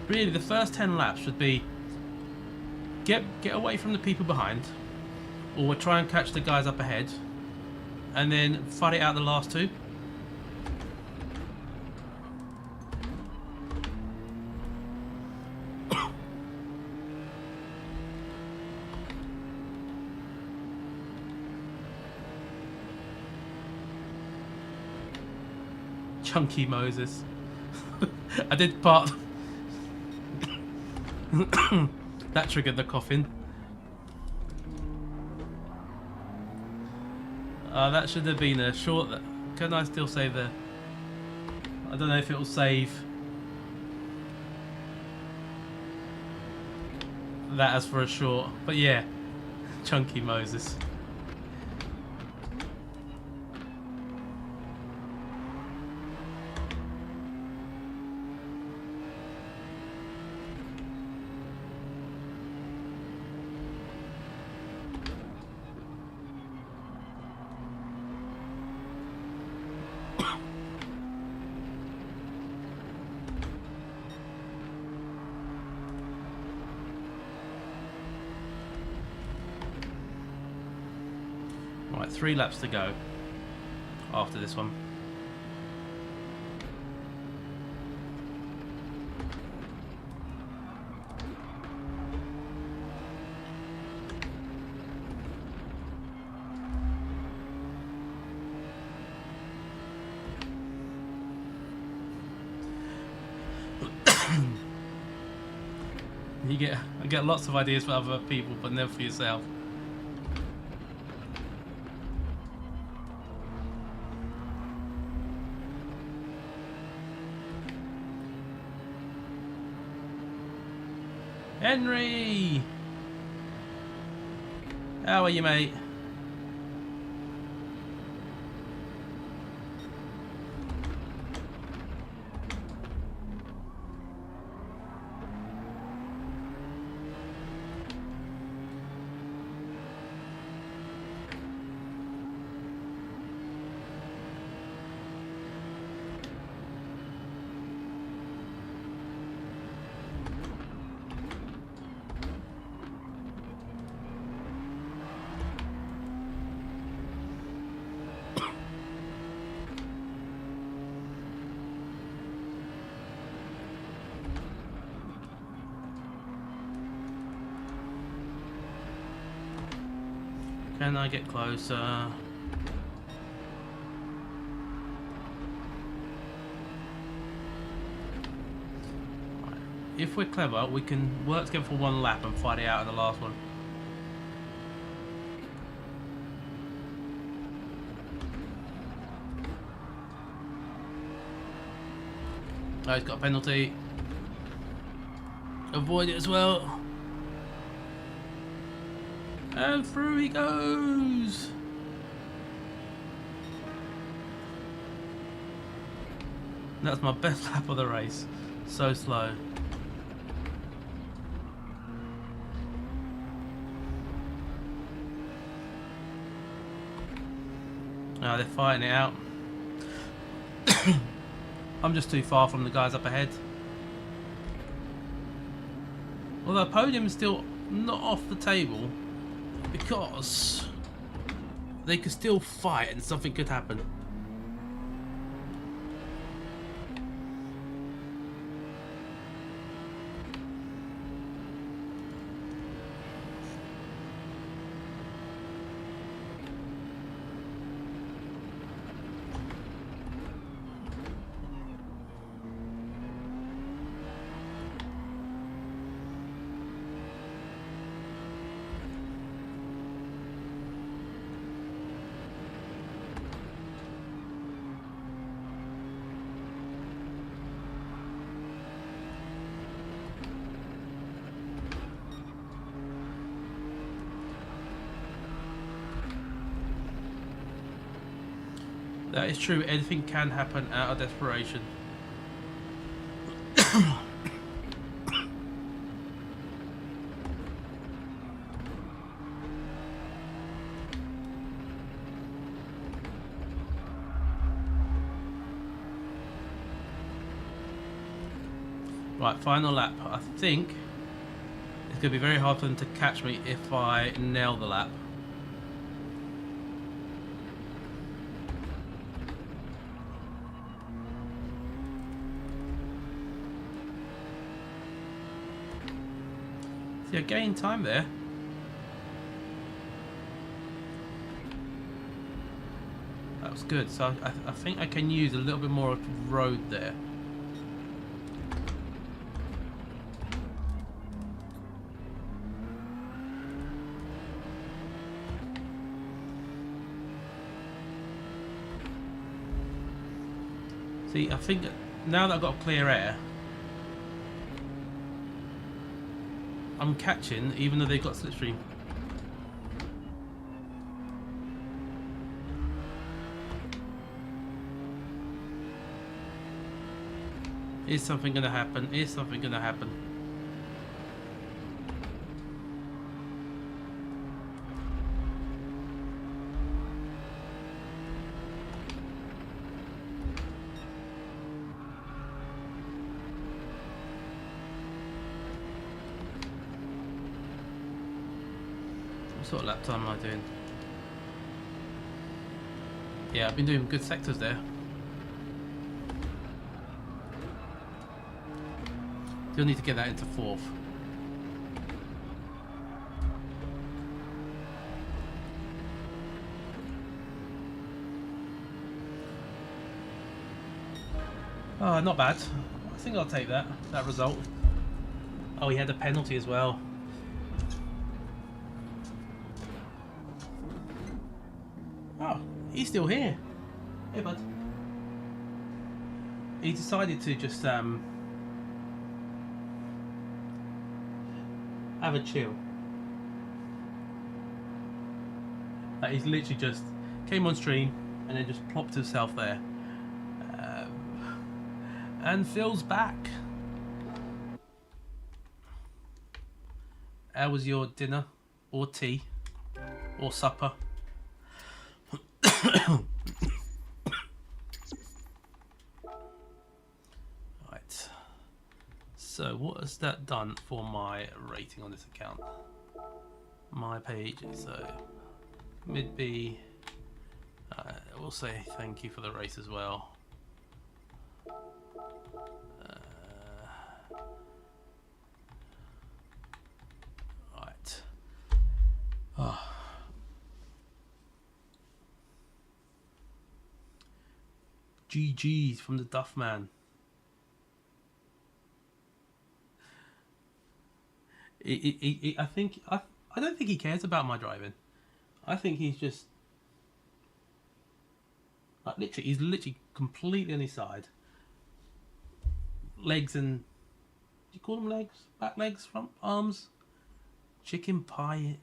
really the first 10 laps should be get away from the people behind, or we'll try and catch the guys up ahead, and then fight it out the last two. Chunky Moses. I did part. That triggered the coffin. That should have been a short. Can I still save the? I don't know if it will save that as for a short, but yeah, Chunky Moses. Right, 3 laps to go after this one. I get lots of ideas for other people, but never for yourself. Henry! How are you, mate? Can I get closer? Right. If we're clever, we can work together for one lap and fight it out in the last one. Oh, he's got a penalty. Avoid it as well. And through he goes. That's my best lap of the race. So slow. Oh, they're fighting it out. I'm just too far from the guys up ahead. Although podium is still not off the table, because they could still fight and something could happen. That is true, anything can happen out of desperation. Right, final lap. I think it's going to be very hard for them to catch me if I nail the lap. See, I gained time there. That was good. So I think I can use a little bit more of the road there. See, I think now that I've got clear air, I'm catching, even though they've got slipstream. Is something going to happen? Is something going to happen? What sort of lap time am I doing? Yeah, I've been doing good sectors there. Still need to get that into fourth. Oh, not bad. I think I'll take that result. Oh, he had a penalty as well. Oh, he's still here. Hey, bud. He decided to just have a chill. He's literally just came on stream and then just plopped himself there. And Phil's back. How was your dinner or tea or supper? Right. So what has that done for my rating on this account? My page. So mid B. We'll say thank you for the race as well. Right. Oh. GG's from the Duff Man. I think I don't think he cares about my driving. I think he's just like literally he's literally completely on his side. Legs and do you call them legs? Back legs, front arms, chicken pie,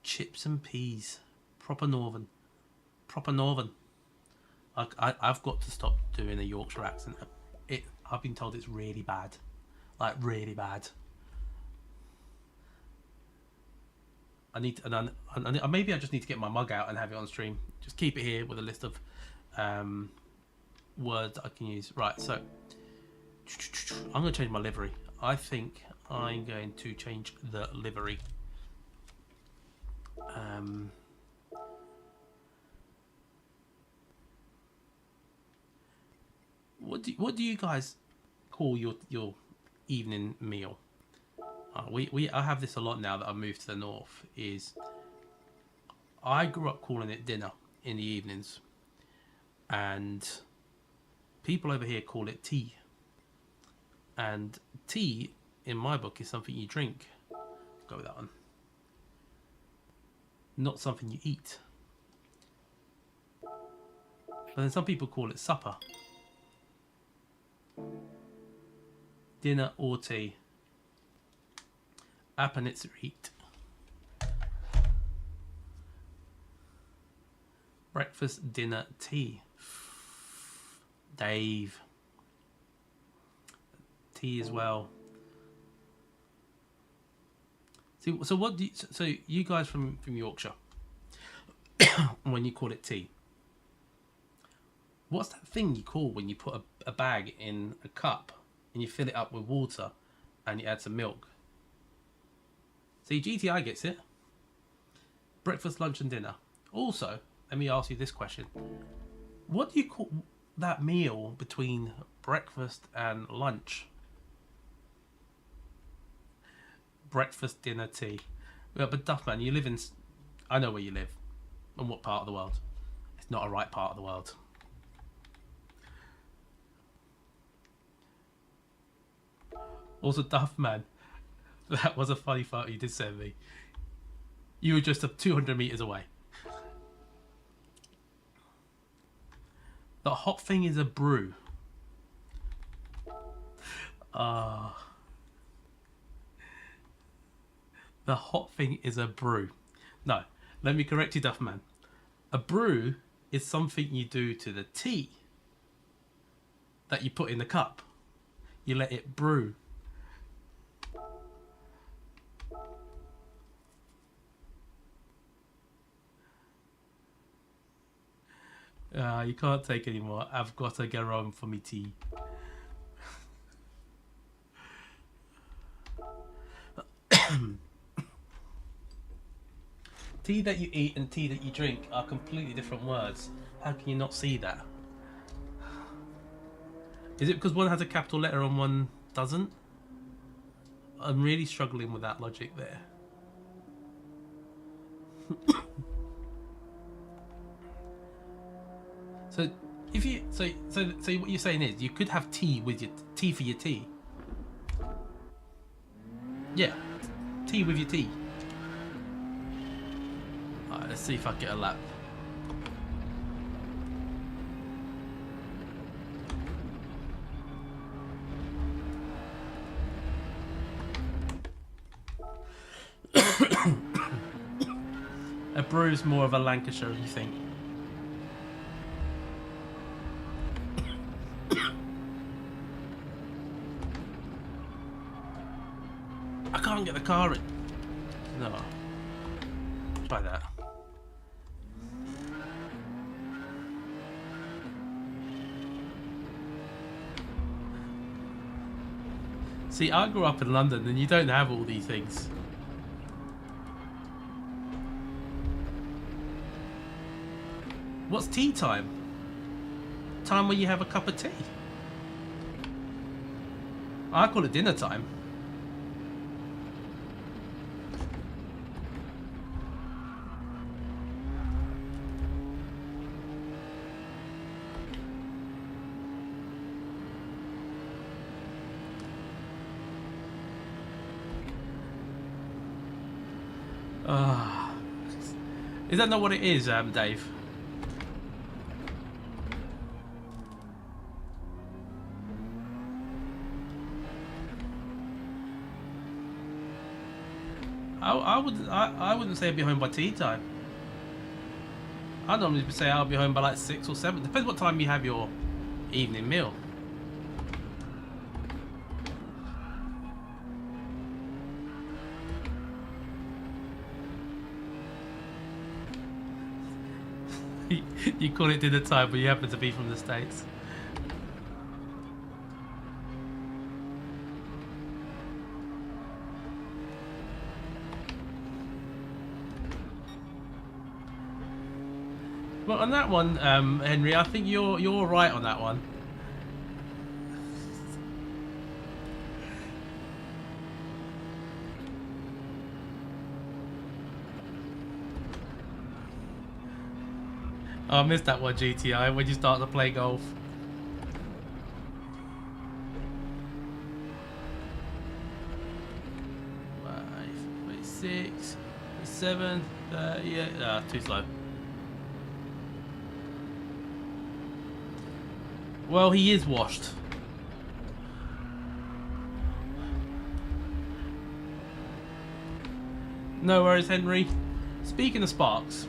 chips and peas, proper northern. I've got to stop doing a Yorkshire accent. I've been told it's really bad, like really bad. Maybe I just need to get my mug out and have it on stream. Just keep it here with a list of words I can use. Right, so I'm going to change my livery. I think I'm going to change the livery. What do you guys call your evening meal? I have this a lot now that I've moved to the north. I grew up calling it dinner in the evenings, and people over here call it tea. And tea, in my book, is something you drink. Go with that one. Not something you eat. But then some people call it supper. Dinner or tea. Appenitzereet. Breakfast, dinner, tea. Dave. Tea as well. See, so what do you, so you guys from Yorkshire, when you call it tea, what's that thing you call when you put a bag in a cup and you fill it up with water and you add some milk? See, GTI gets it. Breakfast, lunch and dinner. Also, let me ask you this question. What do you call that meal between breakfast and lunch? Breakfast, dinner, tea. Yeah, but Duffman, you live in... I know where you live. And what part of the world. It's not a right part of the world. Also, Duffman, that was a funny photo you did send me. You were just 200 meters away. The hot thing is a brew. The hot thing is a brew. No, let me correct you, Duffman. A brew is something you do to the tea that you put in the cup. You let it brew. You can't take anymore. I've got to get home for me tea. Tea that you eat and tea that you drink are completely different words. How can you not see that? Is it because one has a capital letter and one doesn't? I'm really struggling with that logic there. So if you so what you're saying is you could have tea with your tea for your tea. Yeah, tea with your tea. Alright, let's see if I get a lap. A brew's more of a Lancashire, you think? I can't get the car in. No. Try that. See, I grew up in London and you don't have all these things. What's tea time? Time where you have a cup of tea. I call it dinner time. Is that not what it is, Dave? I wouldn't say I'd be home by tea time. I'd normally say I'll be home by like 6 or 7. Depends what time you have your evening meal. You call it dinner time, but you happen to be from the States. Well, on that one, Henry, I think you're right on that one. Oh, I missed that one, GTI, when you start to play golf. Five, 6, 7, 38. Too slow. Well, he is washed. No worries, Henry. Speaking of sparks,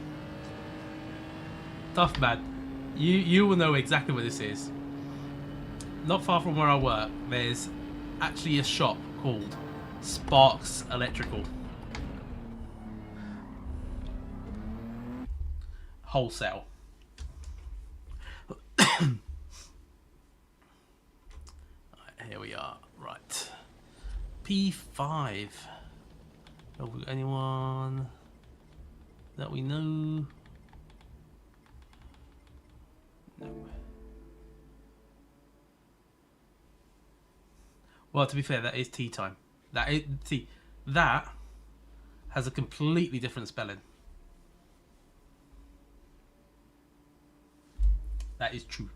tough man, you will know exactly what this is. Not far from where I work, there's actually a shop called Sparks Electrical. Wholesale. Here we are. Right. P5. Have we got anyone that we know? No. Well, to be fair, that is tea time. That is, see, that has a completely different spelling. That is true.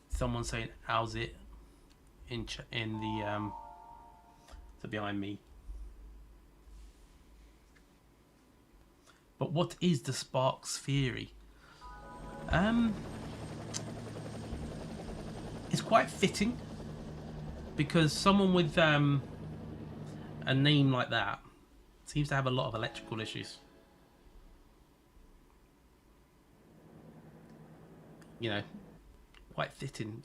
Someone saying how's it in the so behind me. But what is the Sparks theory? It's quite fitting because someone with a name like that seems to have a lot of electrical issues. You know, quite fitting.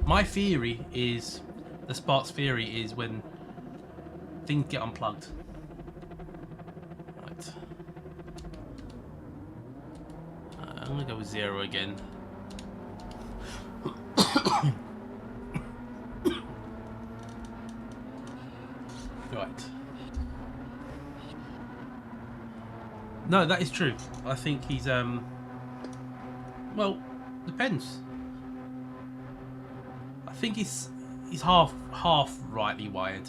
My theory is, the Sparks theory is when things get unplugged. Right. I'm gonna go with 0 again. Right. No, that is true. I think he's well, depends. I think he's half rightly wired.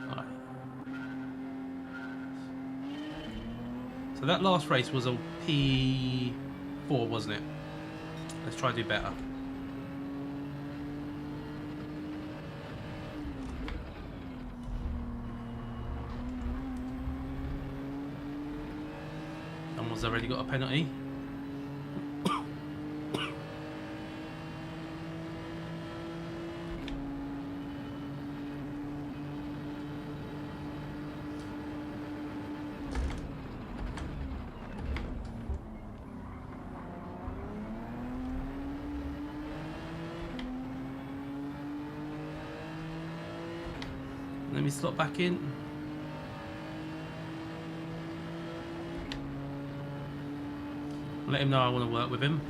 Right. So that last race was a P4, wasn't it? Let's try to do better. Someone's already got a penalty. Let me slot back in. Let him know I want to work with him.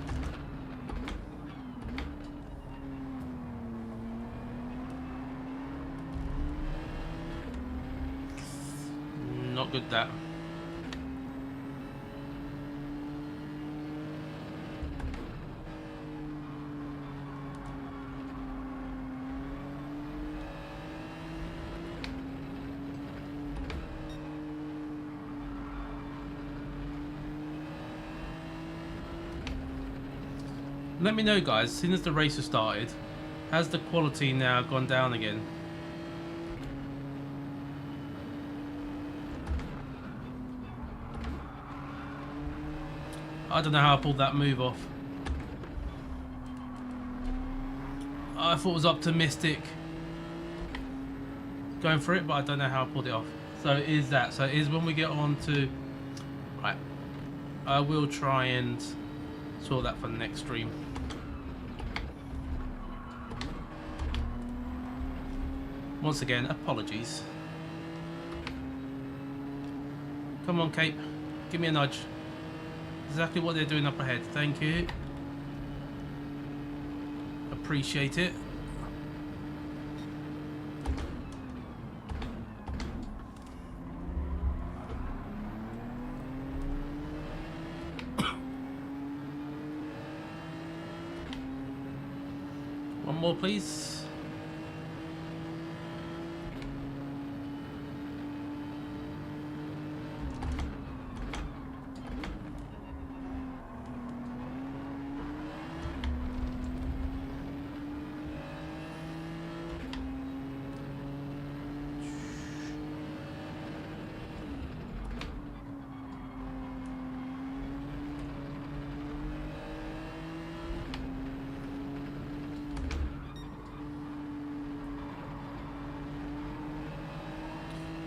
Not good that. Let me know, guys, as soon as the race has started, has the quality now gone down again? I don't know how I pulled that move off. I thought it was optimistic going for it, but I don't know how I pulled it off. So it is that. So it is when we get on to... Right. I will try and sort that for the next stream. Once again, apologies. Come on, Cape. Give me a nudge. Exactly what they're doing up ahead. Thank you. Appreciate it. One more, please.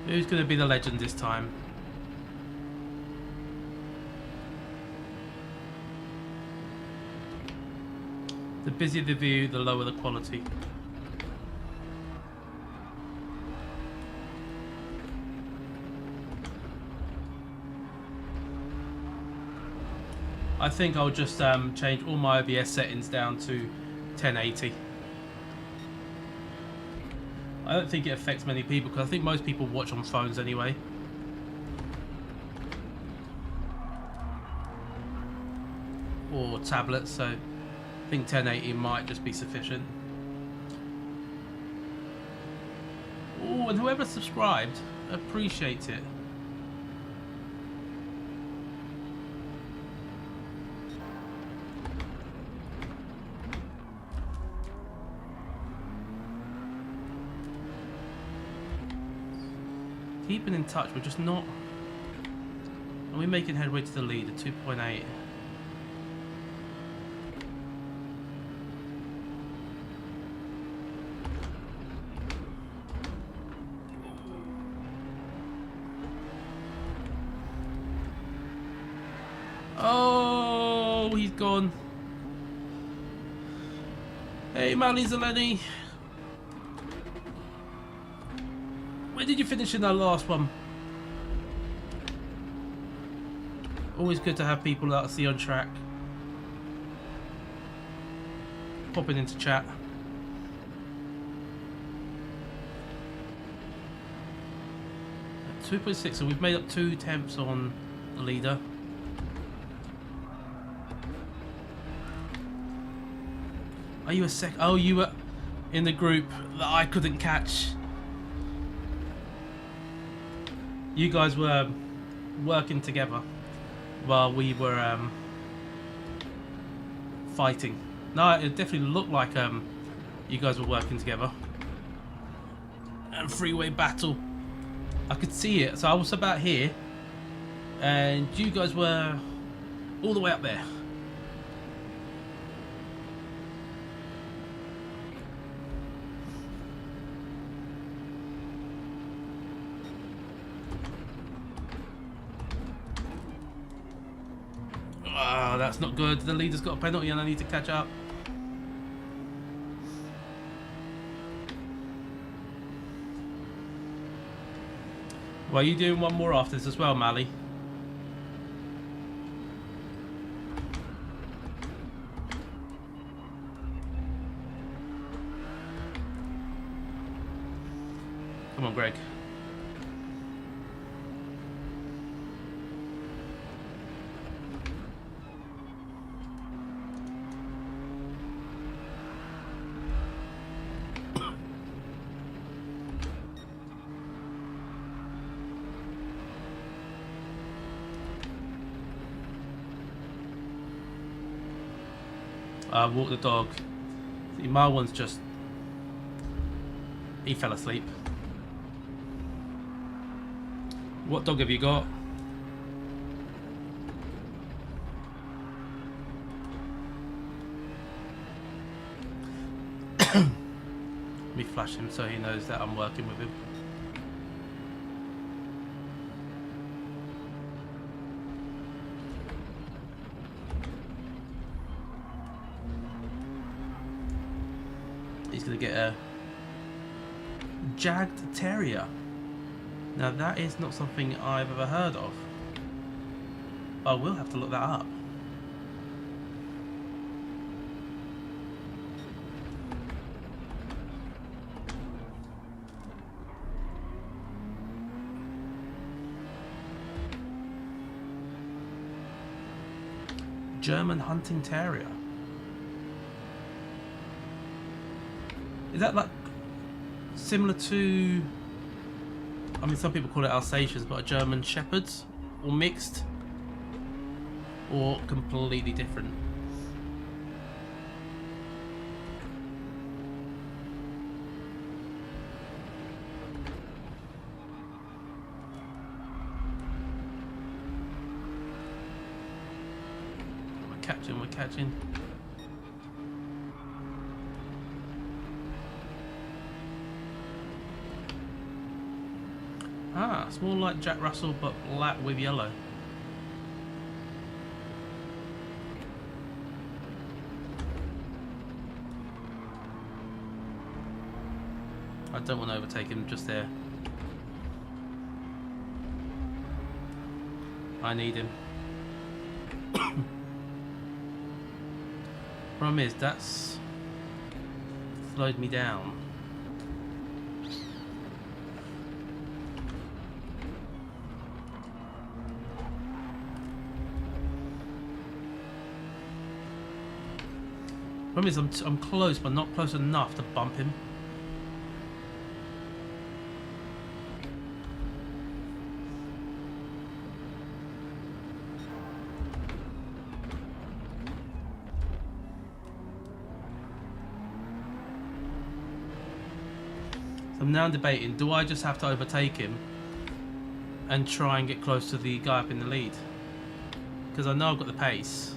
Who's going to be the legend this time? The busier the view, the lower the quality. I think I'll just change all my OBS settings down to 1080. I don't think it affects many people because I think most people watch on phones anyway. Or tablets, so I think 1080 might just be sufficient. Oh, and whoever subscribed, appreciate it. Keeping in touch, we're just not... Are we making headway to the lead at 2.8? Oh, he's gone. Hey, Mali Zeleny. Where did you finish in that last one? Always good to have people that I see on track popping into chat. At 2.6, so we've made up 2 tenths on the leader. Are you a sec? Oh, you were in the group that I couldn't catch. You guys were working together. while we were fighting. No, it definitely looked like you guys were working together. And freeway battle. I could see it. So I was about here, and you guys were all the way up there. Oh, that's not good. The leader's got a penalty and I need to catch up. Well, you doing one more after this as well, Mally? Come on, Greg. Walk the dog. See, my one's just... He fell asleep. What dog have you got? Let me flash him so he knows that I'm working with him. He's going to get a Jagged Terrier. Now that is not something I've ever heard of. I will have to look that up. German Hunting Terrier. Is that like similar to, I mean, some people call it Alsatians, but a German Shepherds, or mixed, or completely different? We're catching. Ah, it's more like Jack Russell, but black with yellow. I don't want to overtake him just there. I need him. Problem is, that's slowed me down. Problem is, I'm close, but not close enough to bump him. I'm now debating, do I just have to overtake him and try and get close to the guy up in the lead? Because I know I've got the pace.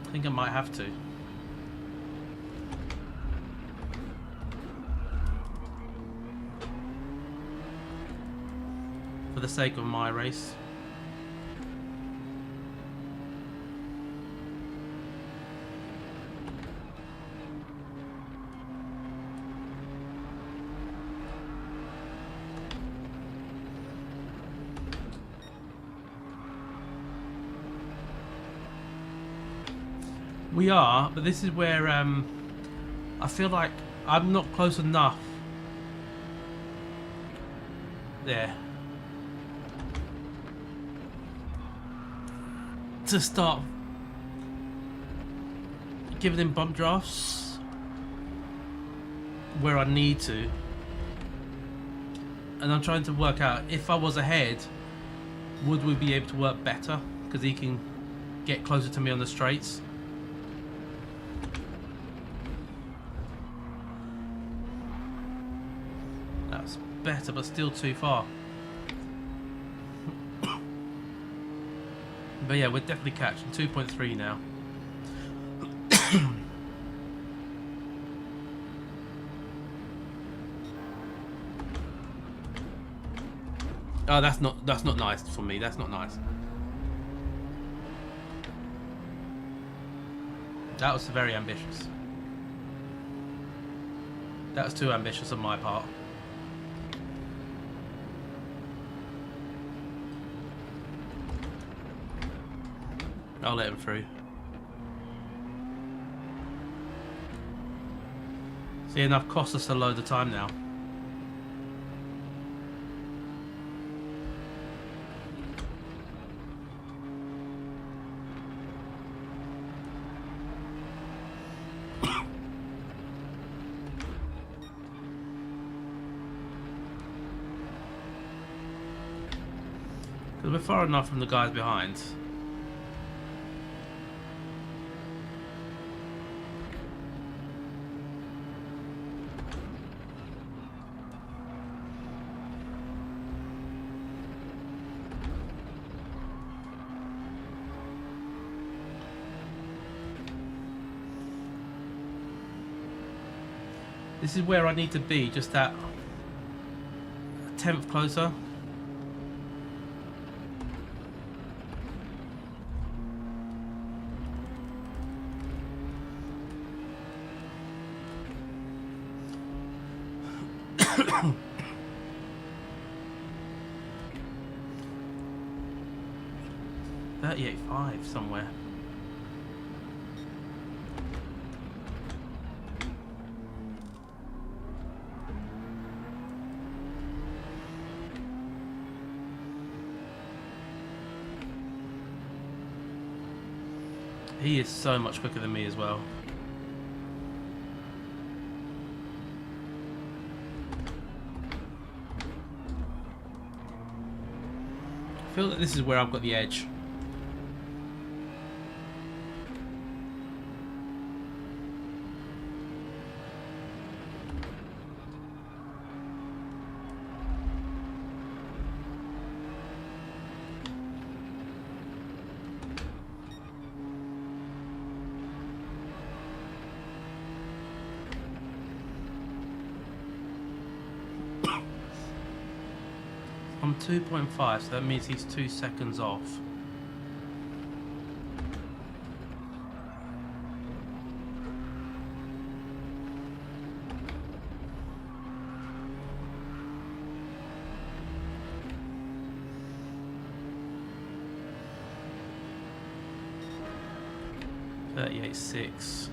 I think I might have to. For the sake of my race. We are, but this is where I feel like I'm not close enough. There. To start giving him bump drafts where I need to. And I'm trying to work out, if I was ahead, would we be able to work better? because he can get closer to me on the straights. That's better, but still too far. But yeah, we're definitely catching 2.3 now. Oh, that's not nice for me. That's not nice. That was very ambitious. That was too ambitious on my part. I'll let him through. See, enough cost us a load of time now. Because we're far enough from the guys behind. This is where I need to be, just that 1/10 closer. $38.5 somewhere. He is so much quicker than me as well. I feel that this is where I've got the edge. I'm 2.5, so that means he's 2 seconds off. $38.6.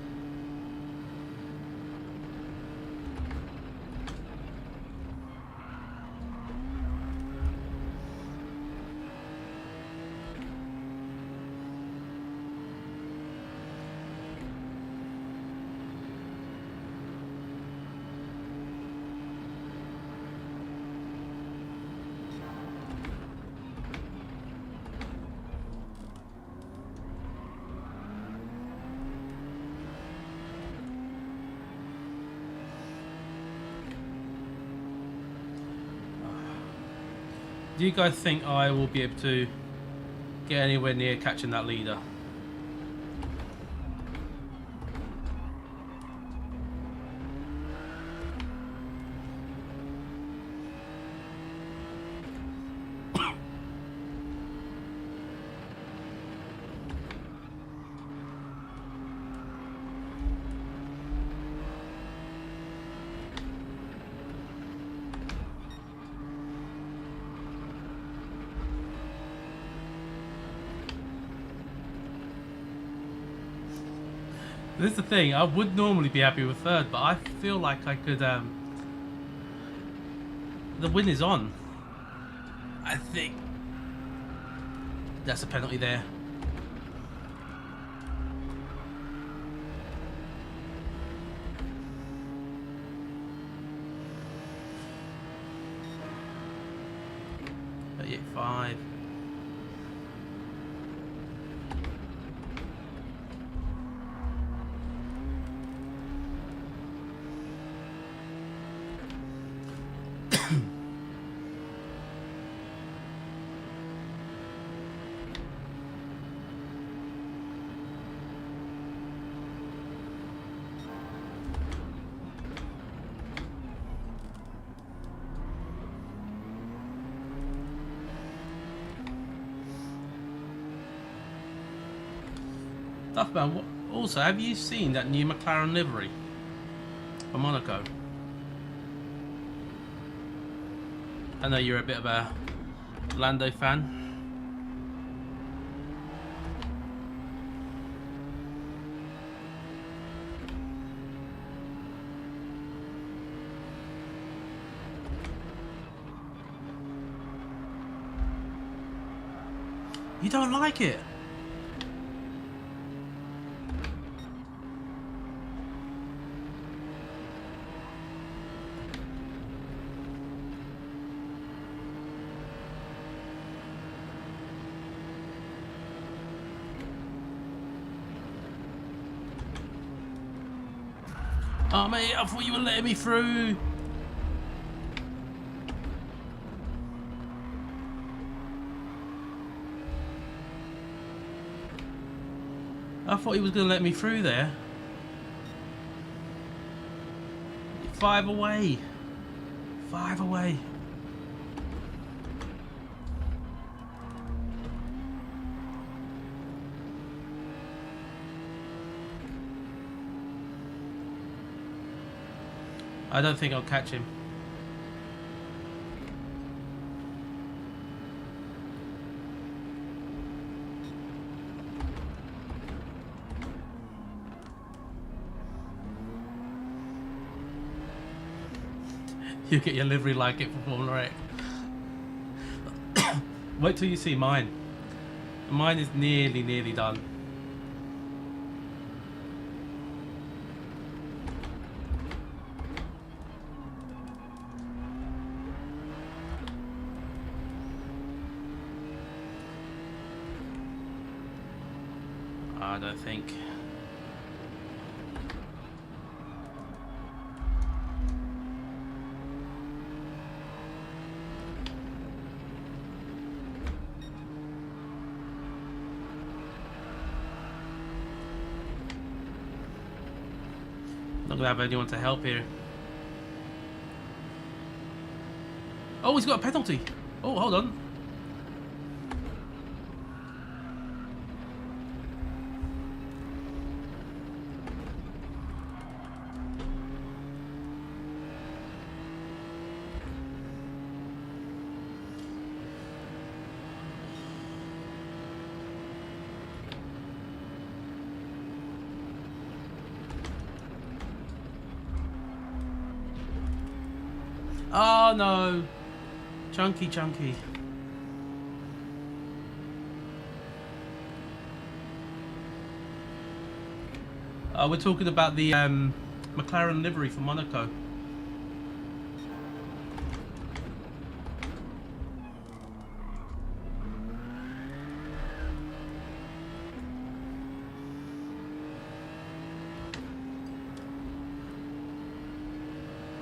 Do you guys think I will be able to get anywhere near catching that leader? This is the thing, I would normally be happy with third, but I feel like I could, the win is on. I think that's a penalty there. $38.5. Duffman, also, have you seen that new McLaren livery for Monaco? I know you're a bit of a Lando fan. You don't like it? Oh mate, I thought you were letting me through. I thought he was going to let me through there. 5 away. 5 away. I don't think I'll catch him. You get your livery like it for Formula 8. Wait till you see mine. Mine is nearly done. I don't think. Not gonna have anyone to help here. Oh, he's got a penalty. Oh, hold on. Oh no. Chunky. We're talking about the McLaren livery for Monaco.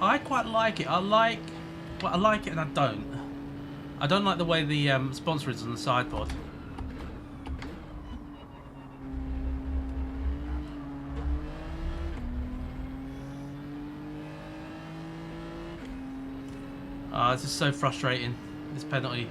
I quite like it. I like it and I don't. I don't like the way the sponsor is on the side pod. This is so frustrating, this penalty.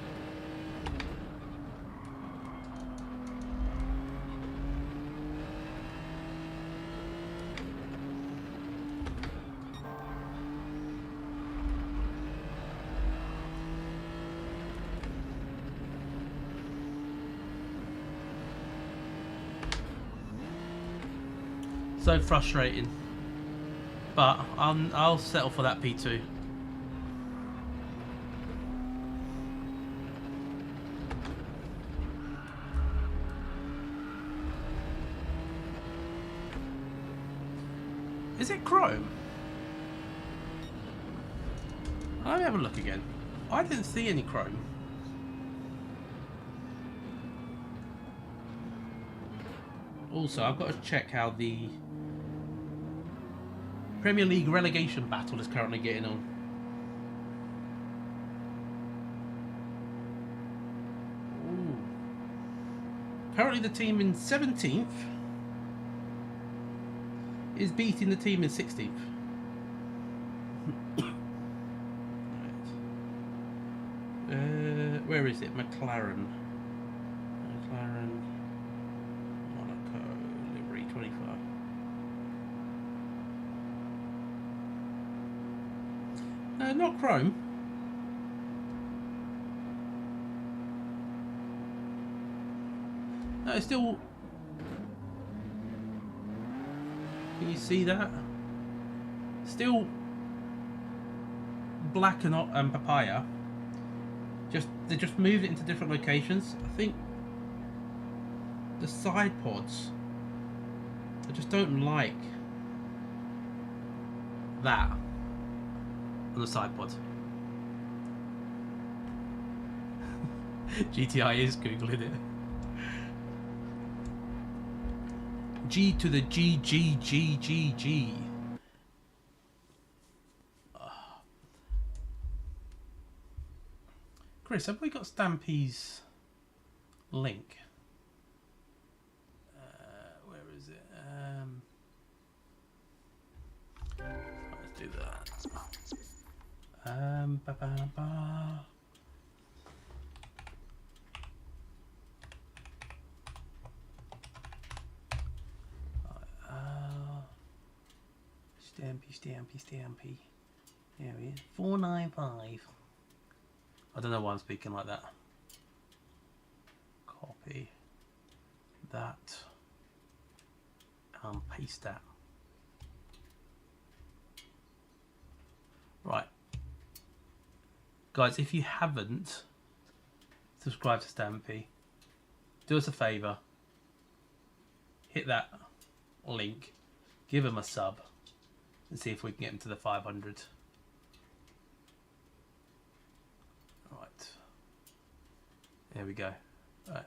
So frustrating. But I'll settle for that P2. Is it chrome? Let me have a look again. I didn't see any chrome. Also, I've got to check how the Premier League relegation battle is currently getting on. Ooh. Currently the team in 17th is beating the team in 16th. Where is it? McLaren, Monaco, livery. not chrome. No, it's still. Can you see that? Still black and papaya. They just moved it into different locations. I think the side pods. I just don't like that on the side pod. GTI is googling it. G to the G G G G G. Chris, have we got Stampy's link? Where is it? Let's do that. Ba -ba -ba. Stampy. There he is. 495. I don't know why I'm speaking like that. Copy that and paste that. Right. Guys, if you haven't subscribed to Stampy, do us a favour. Hit that link. Give him a sub. And see if we can get him to the 500. Right. There we go. Right,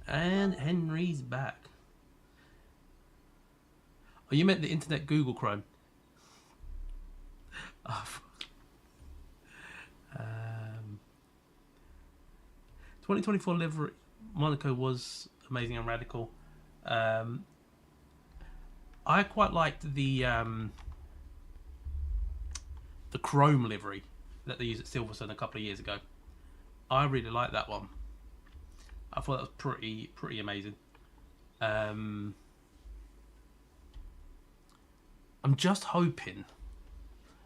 and Henry's back. Oh, you meant the internet Google Chrome. 2024 livery Monaco was amazing and radical. I quite liked the chrome livery that they used at Silverstone a couple of years ago. I really liked that one. I thought that was pretty amazing. I'm just hoping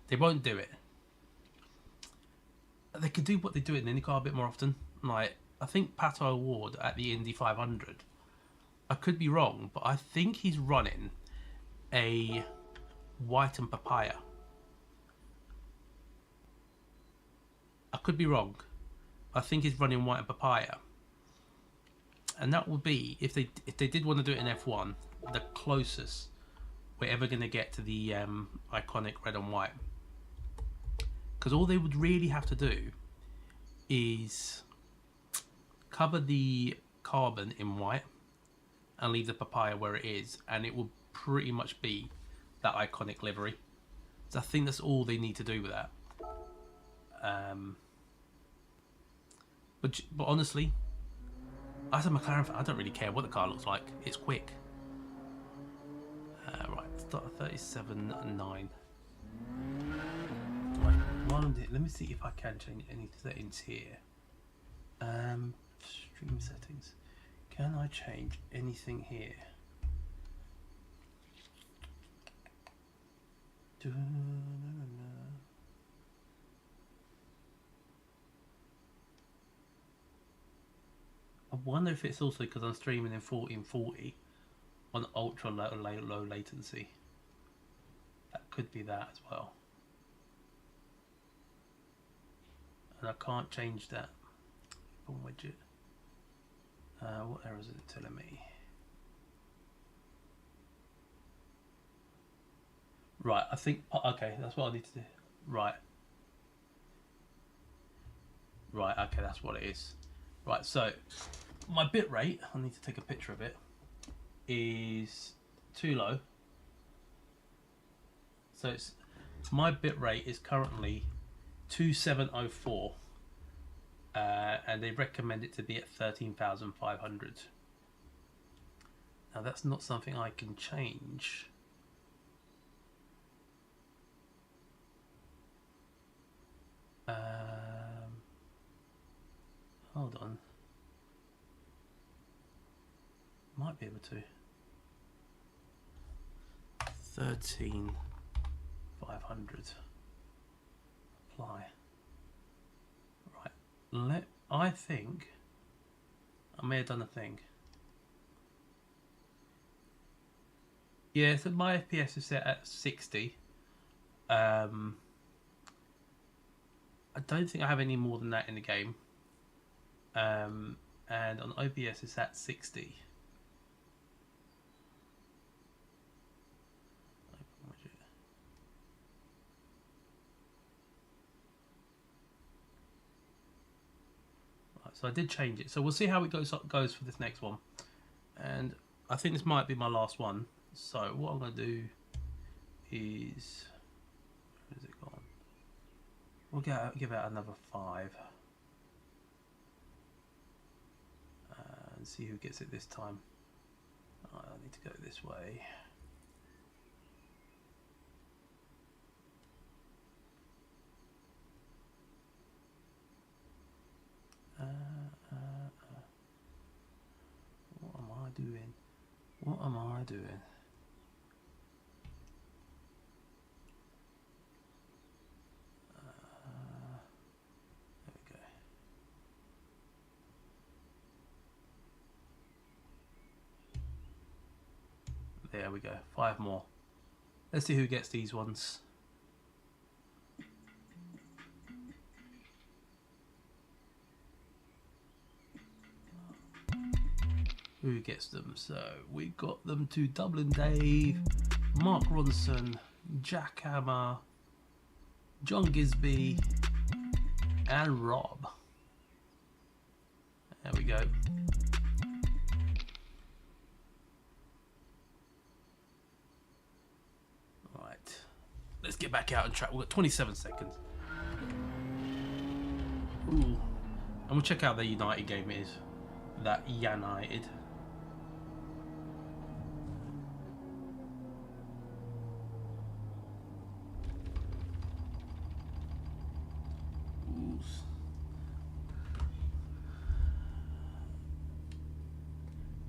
they won't do it. They could do what they do in IndyCar a bit more often. Like, I think Pato O'Ward at the Indy 500, I could be wrong, but I think he's running a white and papaya. I could be wrong. I think he's running white and papaya, and that would be, if they did want to do it in F1, the closest we're ever going to get to the iconic red and white. Because all they would really have to do is cover the carbon in white and leave the papaya where it is, and it will pretty much be that iconic livery. So I think that's all they need to do with that. But honestly, as a McLaren fan, I don't really care what the car looks like. It's quick. Right, start at 37.9. Right, let me see if I can change any settings here. Stream settings. Can I change anything here? I wonder if it's also because I'm streaming in 1440 on ultra low latency. That could be that as well. And I can't change that on widget. What error is it telling me? Right, I think, okay, that's what I need to do. Right, okay, that's what it is. Right, so my bit rate, I need to take a picture of it, is too low. So it's, my bit rate is currently 2704, and they recommend it to be at 13,500. Now that's not something I can change. Hold on. Might be able to. 13,500. apply. Right. I think I may have done a thing. Yeah, so my FPS is set at 60. I don't think I have any more than that in the game. And on OBS it's at 60. Right, so I did change it. So we'll see how it goes for this next one. And I think this might be my last one. So what I'm going to do is... Where's it gone? We'll give out another 5. And see who gets it this time. I need to go this way. What am I doing? What am I doing? There we go. There we go. 5 more. Let's see who gets these ones. Who gets them? So we got them to Dublin Dave, Mark Ronson, Jack Hammer, John Gisby, and Rob. There we go. Right, let's get back out and track. We've got 27 seconds. Ooh, and we'll check out the United game it is. That United.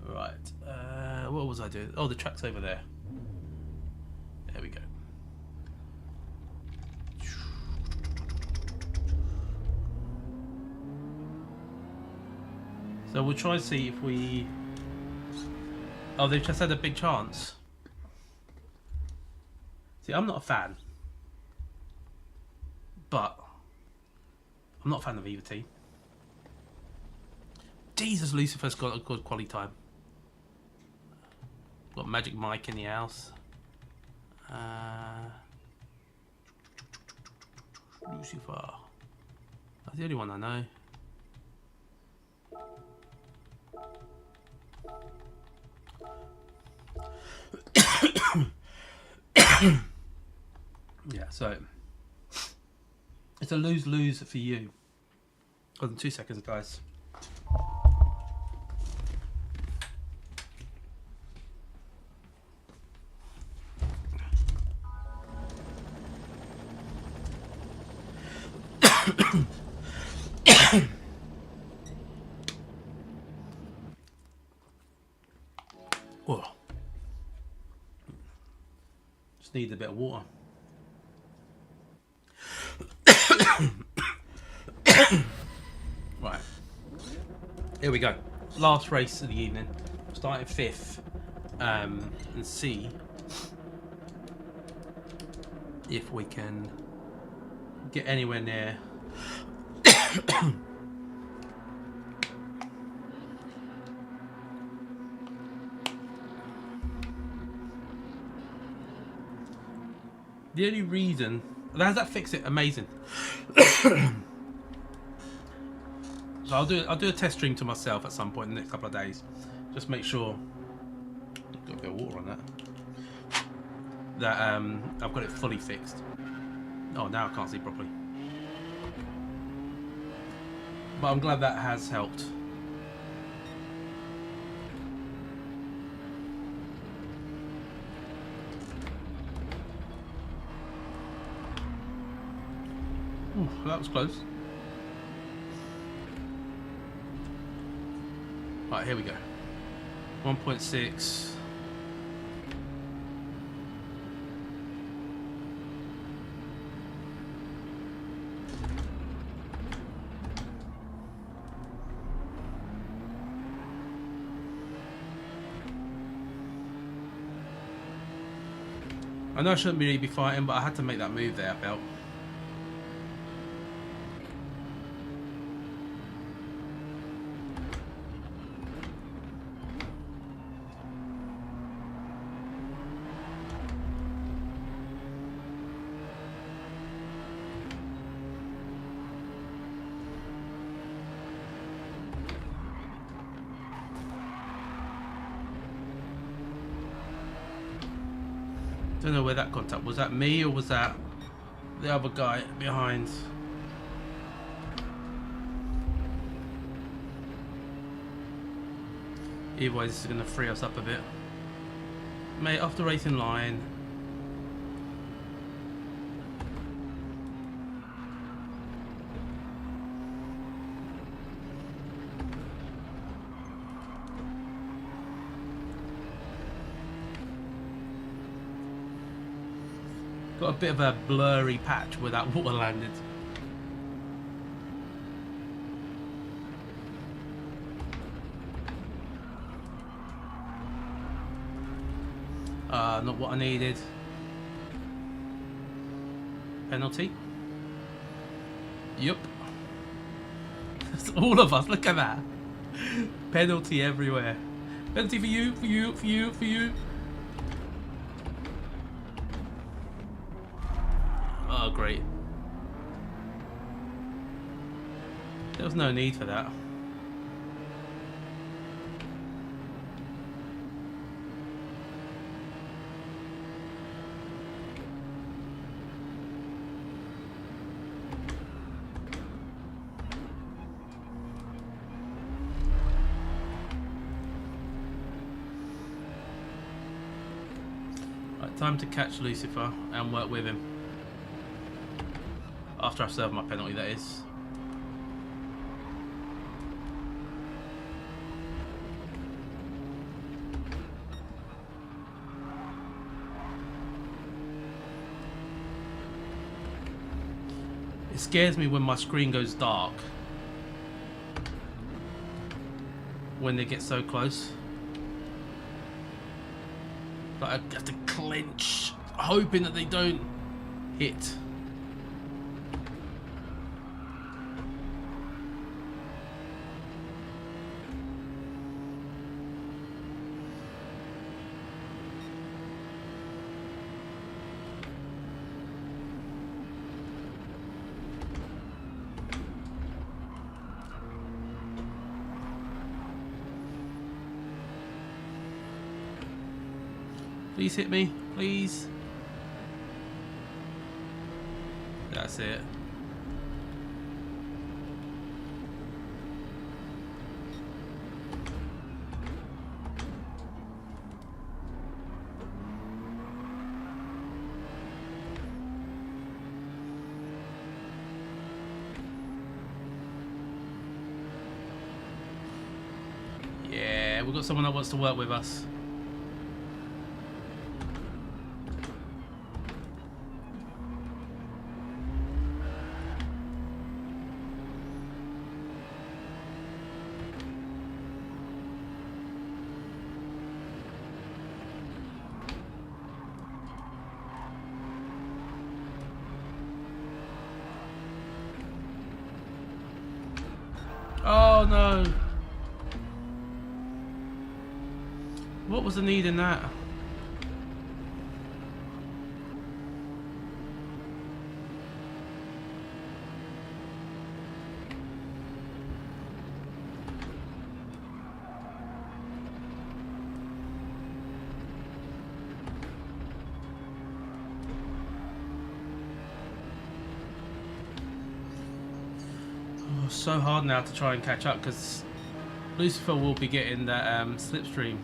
Right, what was I doing? Oh, the track's over there. There we go. So we'll try and see if we... Oh, they've just had a big chance. See, I'm not a fan. But I'm not a fan of either team. Jesus, Lucifer's got a good quality time. Got Magic Mike in the house. Lucifer. That's the only one I know. Yeah, so it's a lose-lose for you. Got them 2 seconds, guys. Oh. Just need a bit of water. Right. Here we go. Last race of the evening. Starting 5th. And see if we can get anywhere near. The only reason... Does that fix it? Amazing. So I'll do a test stream to myself at some point in the next couple of days. Just make sure... Got a bit of water on that. That I've got it fully fixed. Oh, now I can't see properly. But I'm glad that has helped. Ooh, that was close. Right, here we go. 1.6. I know I shouldn't really be fighting, but I had to make that move there, I felt. Don't know where that contact was. That me or was that the other guy behind? Either way, this is going to free us up a bit. Mate, off the racing line. Got a bit of a blurry patch where that water landed. Not what I needed. Penalty. Yup. That's all of us. Look at that. Penalty everywhere. Penalty for you, for you, for you, for you. Oh, great. There was no need for that. Right, time to catch Lucifer and work with him. After I've served my penalty, that is. It scares me when my screen goes dark. When they get so close. Like I have to clench, hoping that they don't hit. Please hit me, please. That's it. Yeah, we've got someone that wants to work with us. Oh no! What was the need in that? Oh, so hard now to try and catch up because Lucifer will be getting that slipstream.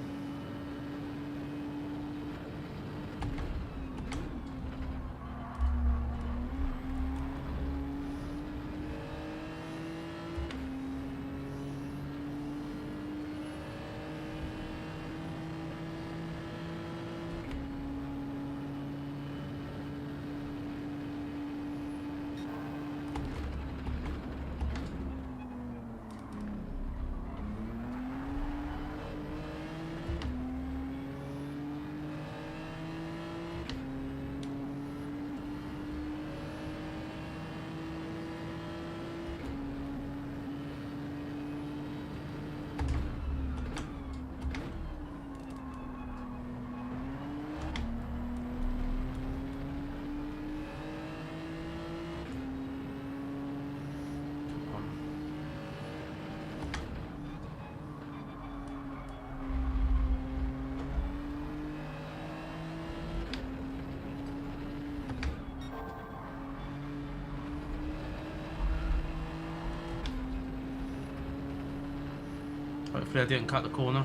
Hopefully I didn't cut the corner.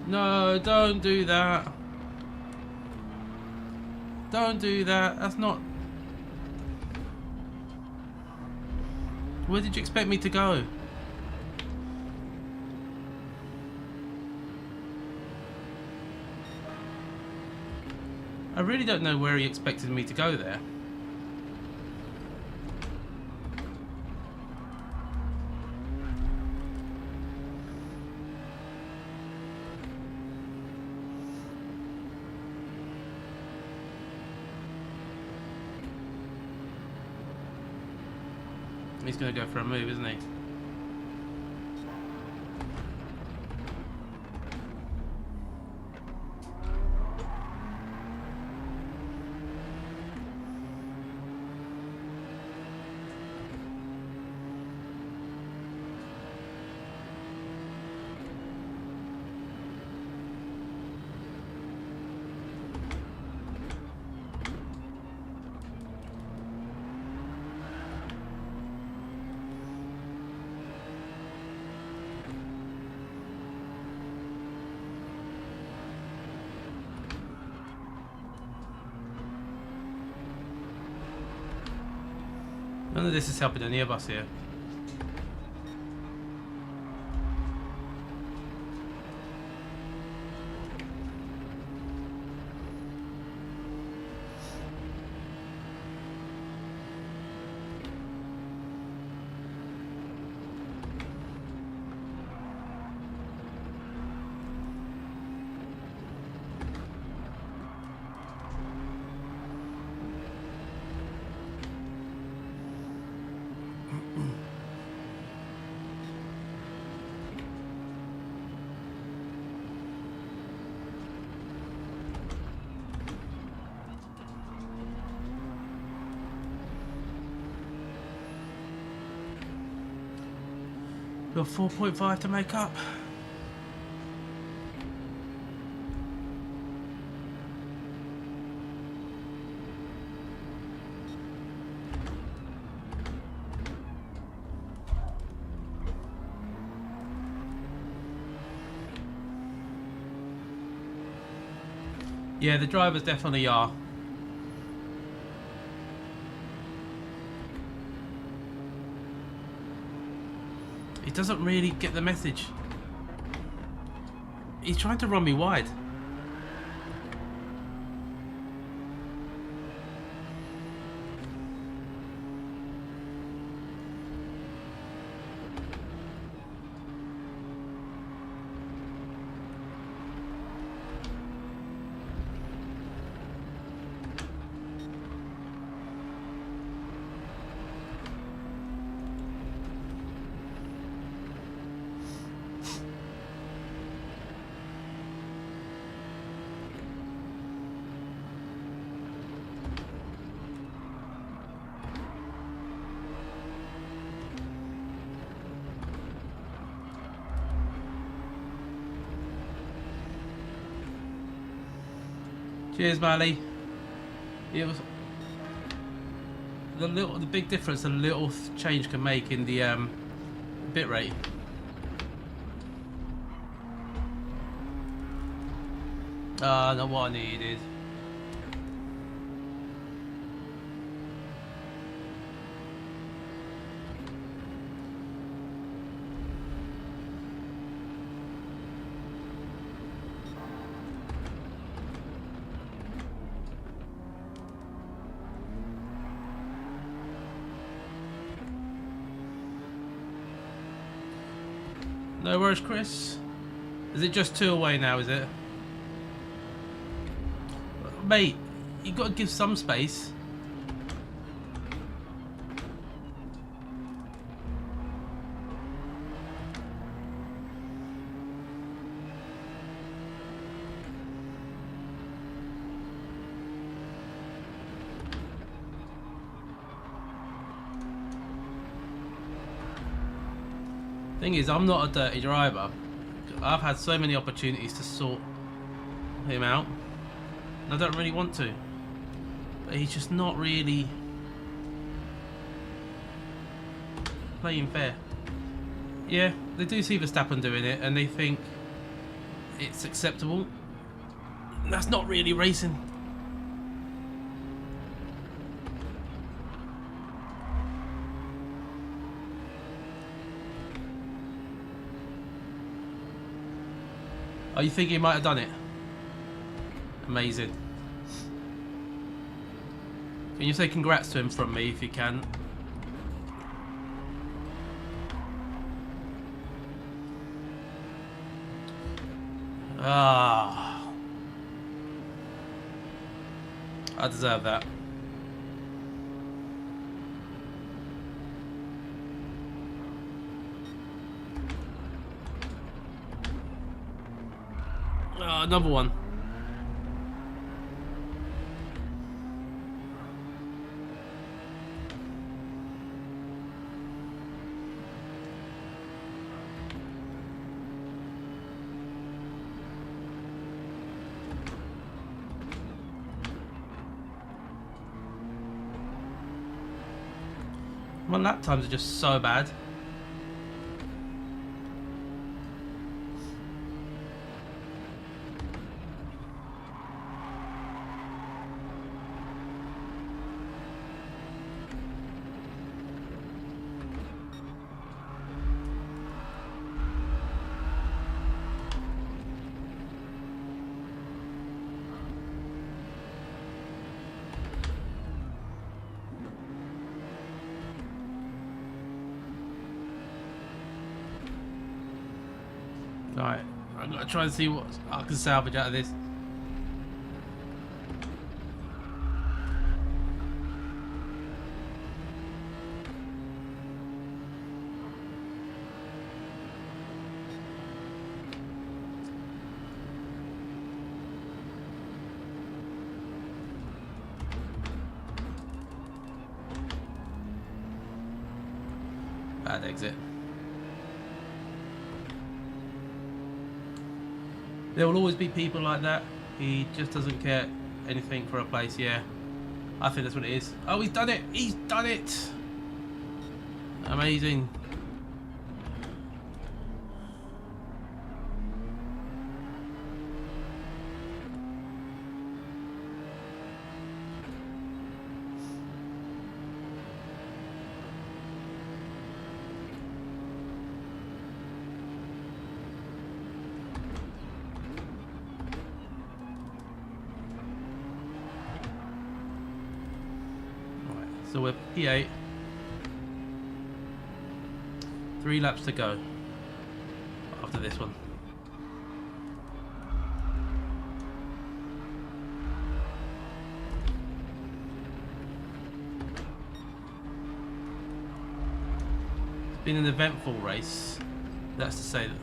No, don't do that. Don't do that. That's not... Where did you expect me to go? I really don't know where he expected me to go there. He's going to go for a move, isn't he? None of this is helping any of us here. Got 4.5 to make up. Yeah, the drivers definitely are. He doesn't really get the message. He's trying to run me wide. Cheers, Mally. It was the big difference a little change can make in the bit rate. Ah, not what I needed. No worries, Chris. Is it just 2 away now, is it? Mate, you got to give some space. Thing is, I'm not a dirty driver. I've had so many opportunities to sort him out, and I don't really want to. But he's just not really playing fair. Yeah, they do see Verstappen doing it and they think it's acceptable. That's not really racing. Oh, you think he might have done it? Amazing. Can you say congrats to him from me if you can? Ah, I deserve that. Number one. My lap times are just so bad. Alright, I've got to try and see what I can salvage out of this. Bad exit. There will always be people like that. He just doesn't care anything for a place. Yeah, I think that's what it is. Oh, he's done it! He's done it! Amazing. So we're P8. 3 laps to go after this one. It's been an eventful race. That's to say that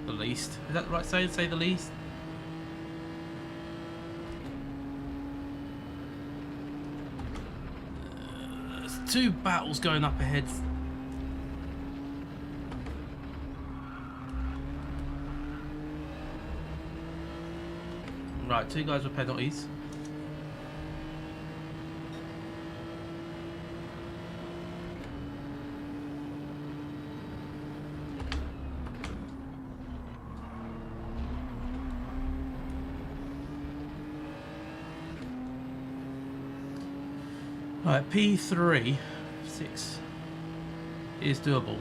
the least. Is that the right saying? Say the least? Two battles going up ahead. Right, 2 guys with penalties. Right, P3, 6 is doable.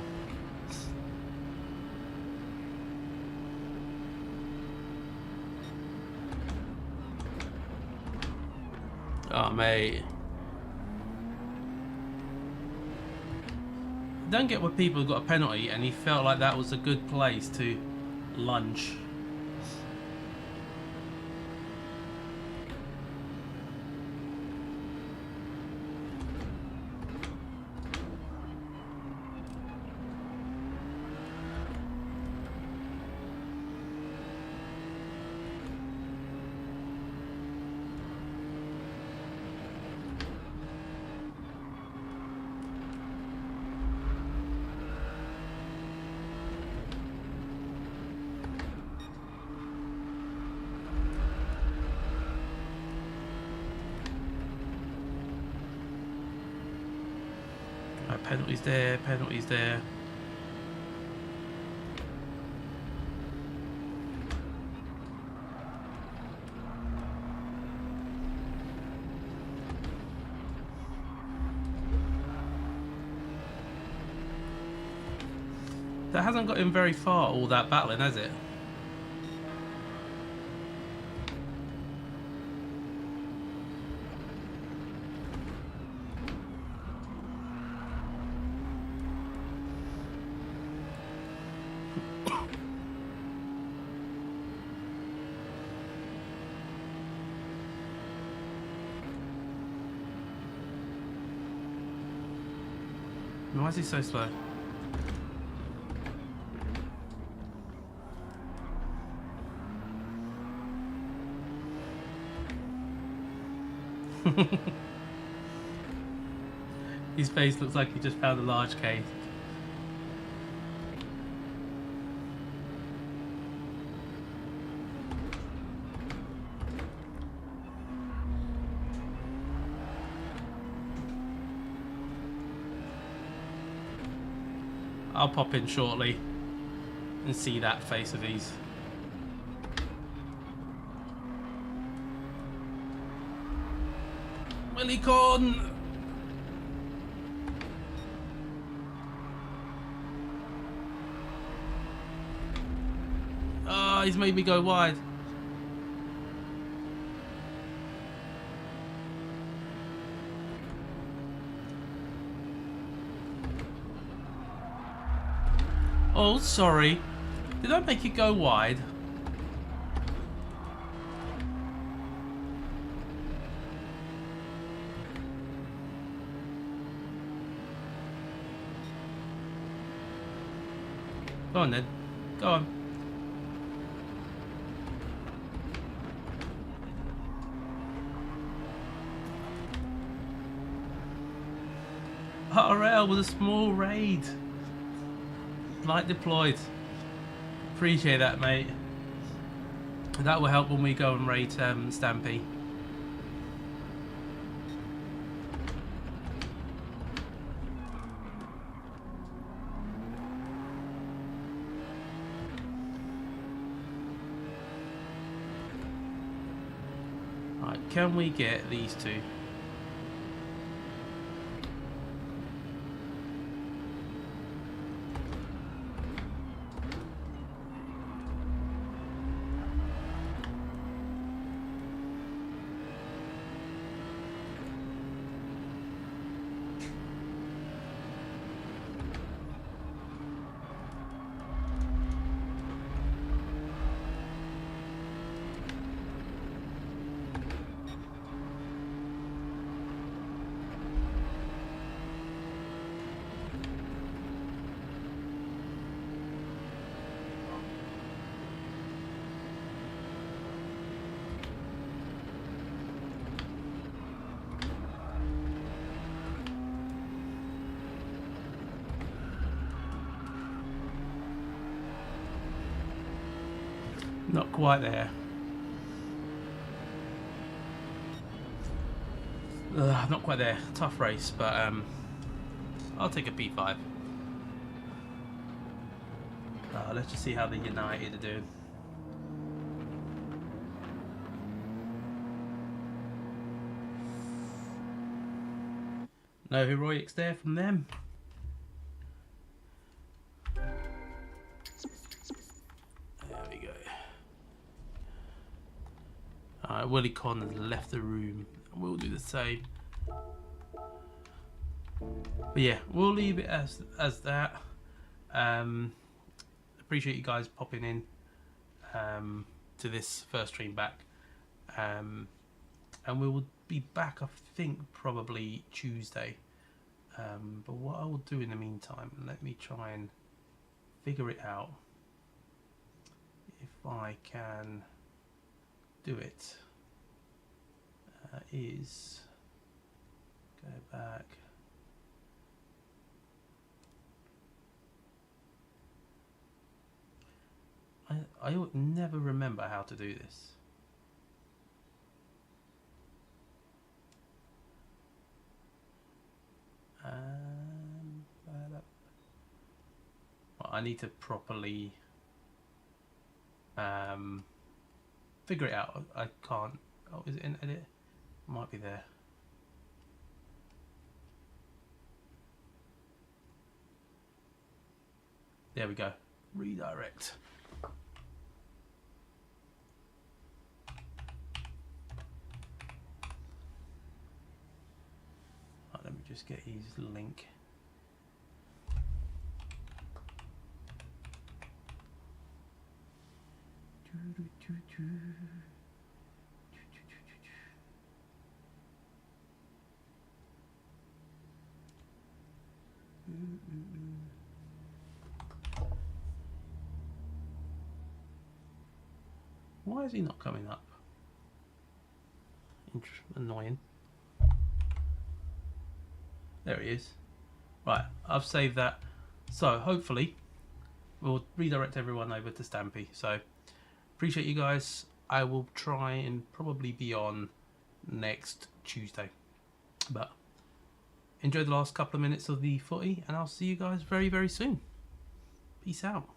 Oh, mate. Don't get where people got a penalty and he felt like that was a good place to lunge. Right, penalties there, penalties there. That hasn't got him very far, all that battling, has it? Why is he so slow? His face looks like he just found a large cave. I'll pop in shortly and see that face of his. Willy Corn! Ah, he's made me go wide. Oh, sorry. Did I make it go wide? Go on then. Go on. RL with a small raid. Light deployed. Appreciate that, mate. That will help when we go and raid Stampy. Right, can we get these two? Not quite there. Not quite there. Tough race, but I'll take a P5. Let's just see how the United are doing. No heroics there from them. There we go. Alright, Willie Con has left the room. We'll do the same. But yeah, we'll leave it as that. Appreciate you guys popping in to this first stream back. And we will be back, I think, probably Tuesday. But what I will do in the meantime, let me try and figure it out if I can do it, is go back. I never remember how to do this. I need to properly figure it out. I can't. Oh, is it in edit? Might be there. There we go. Redirect. Right, let me just get his link. Why is he not coming up? Annoying. There he is. Right, I've saved that. So hopefully we'll redirect everyone over to Stampy. So appreciate you guys. I will try and probably be on next Tuesday. But enjoy the last couple of minutes of the footy, and I'll see you guys very, very soon. Peace out.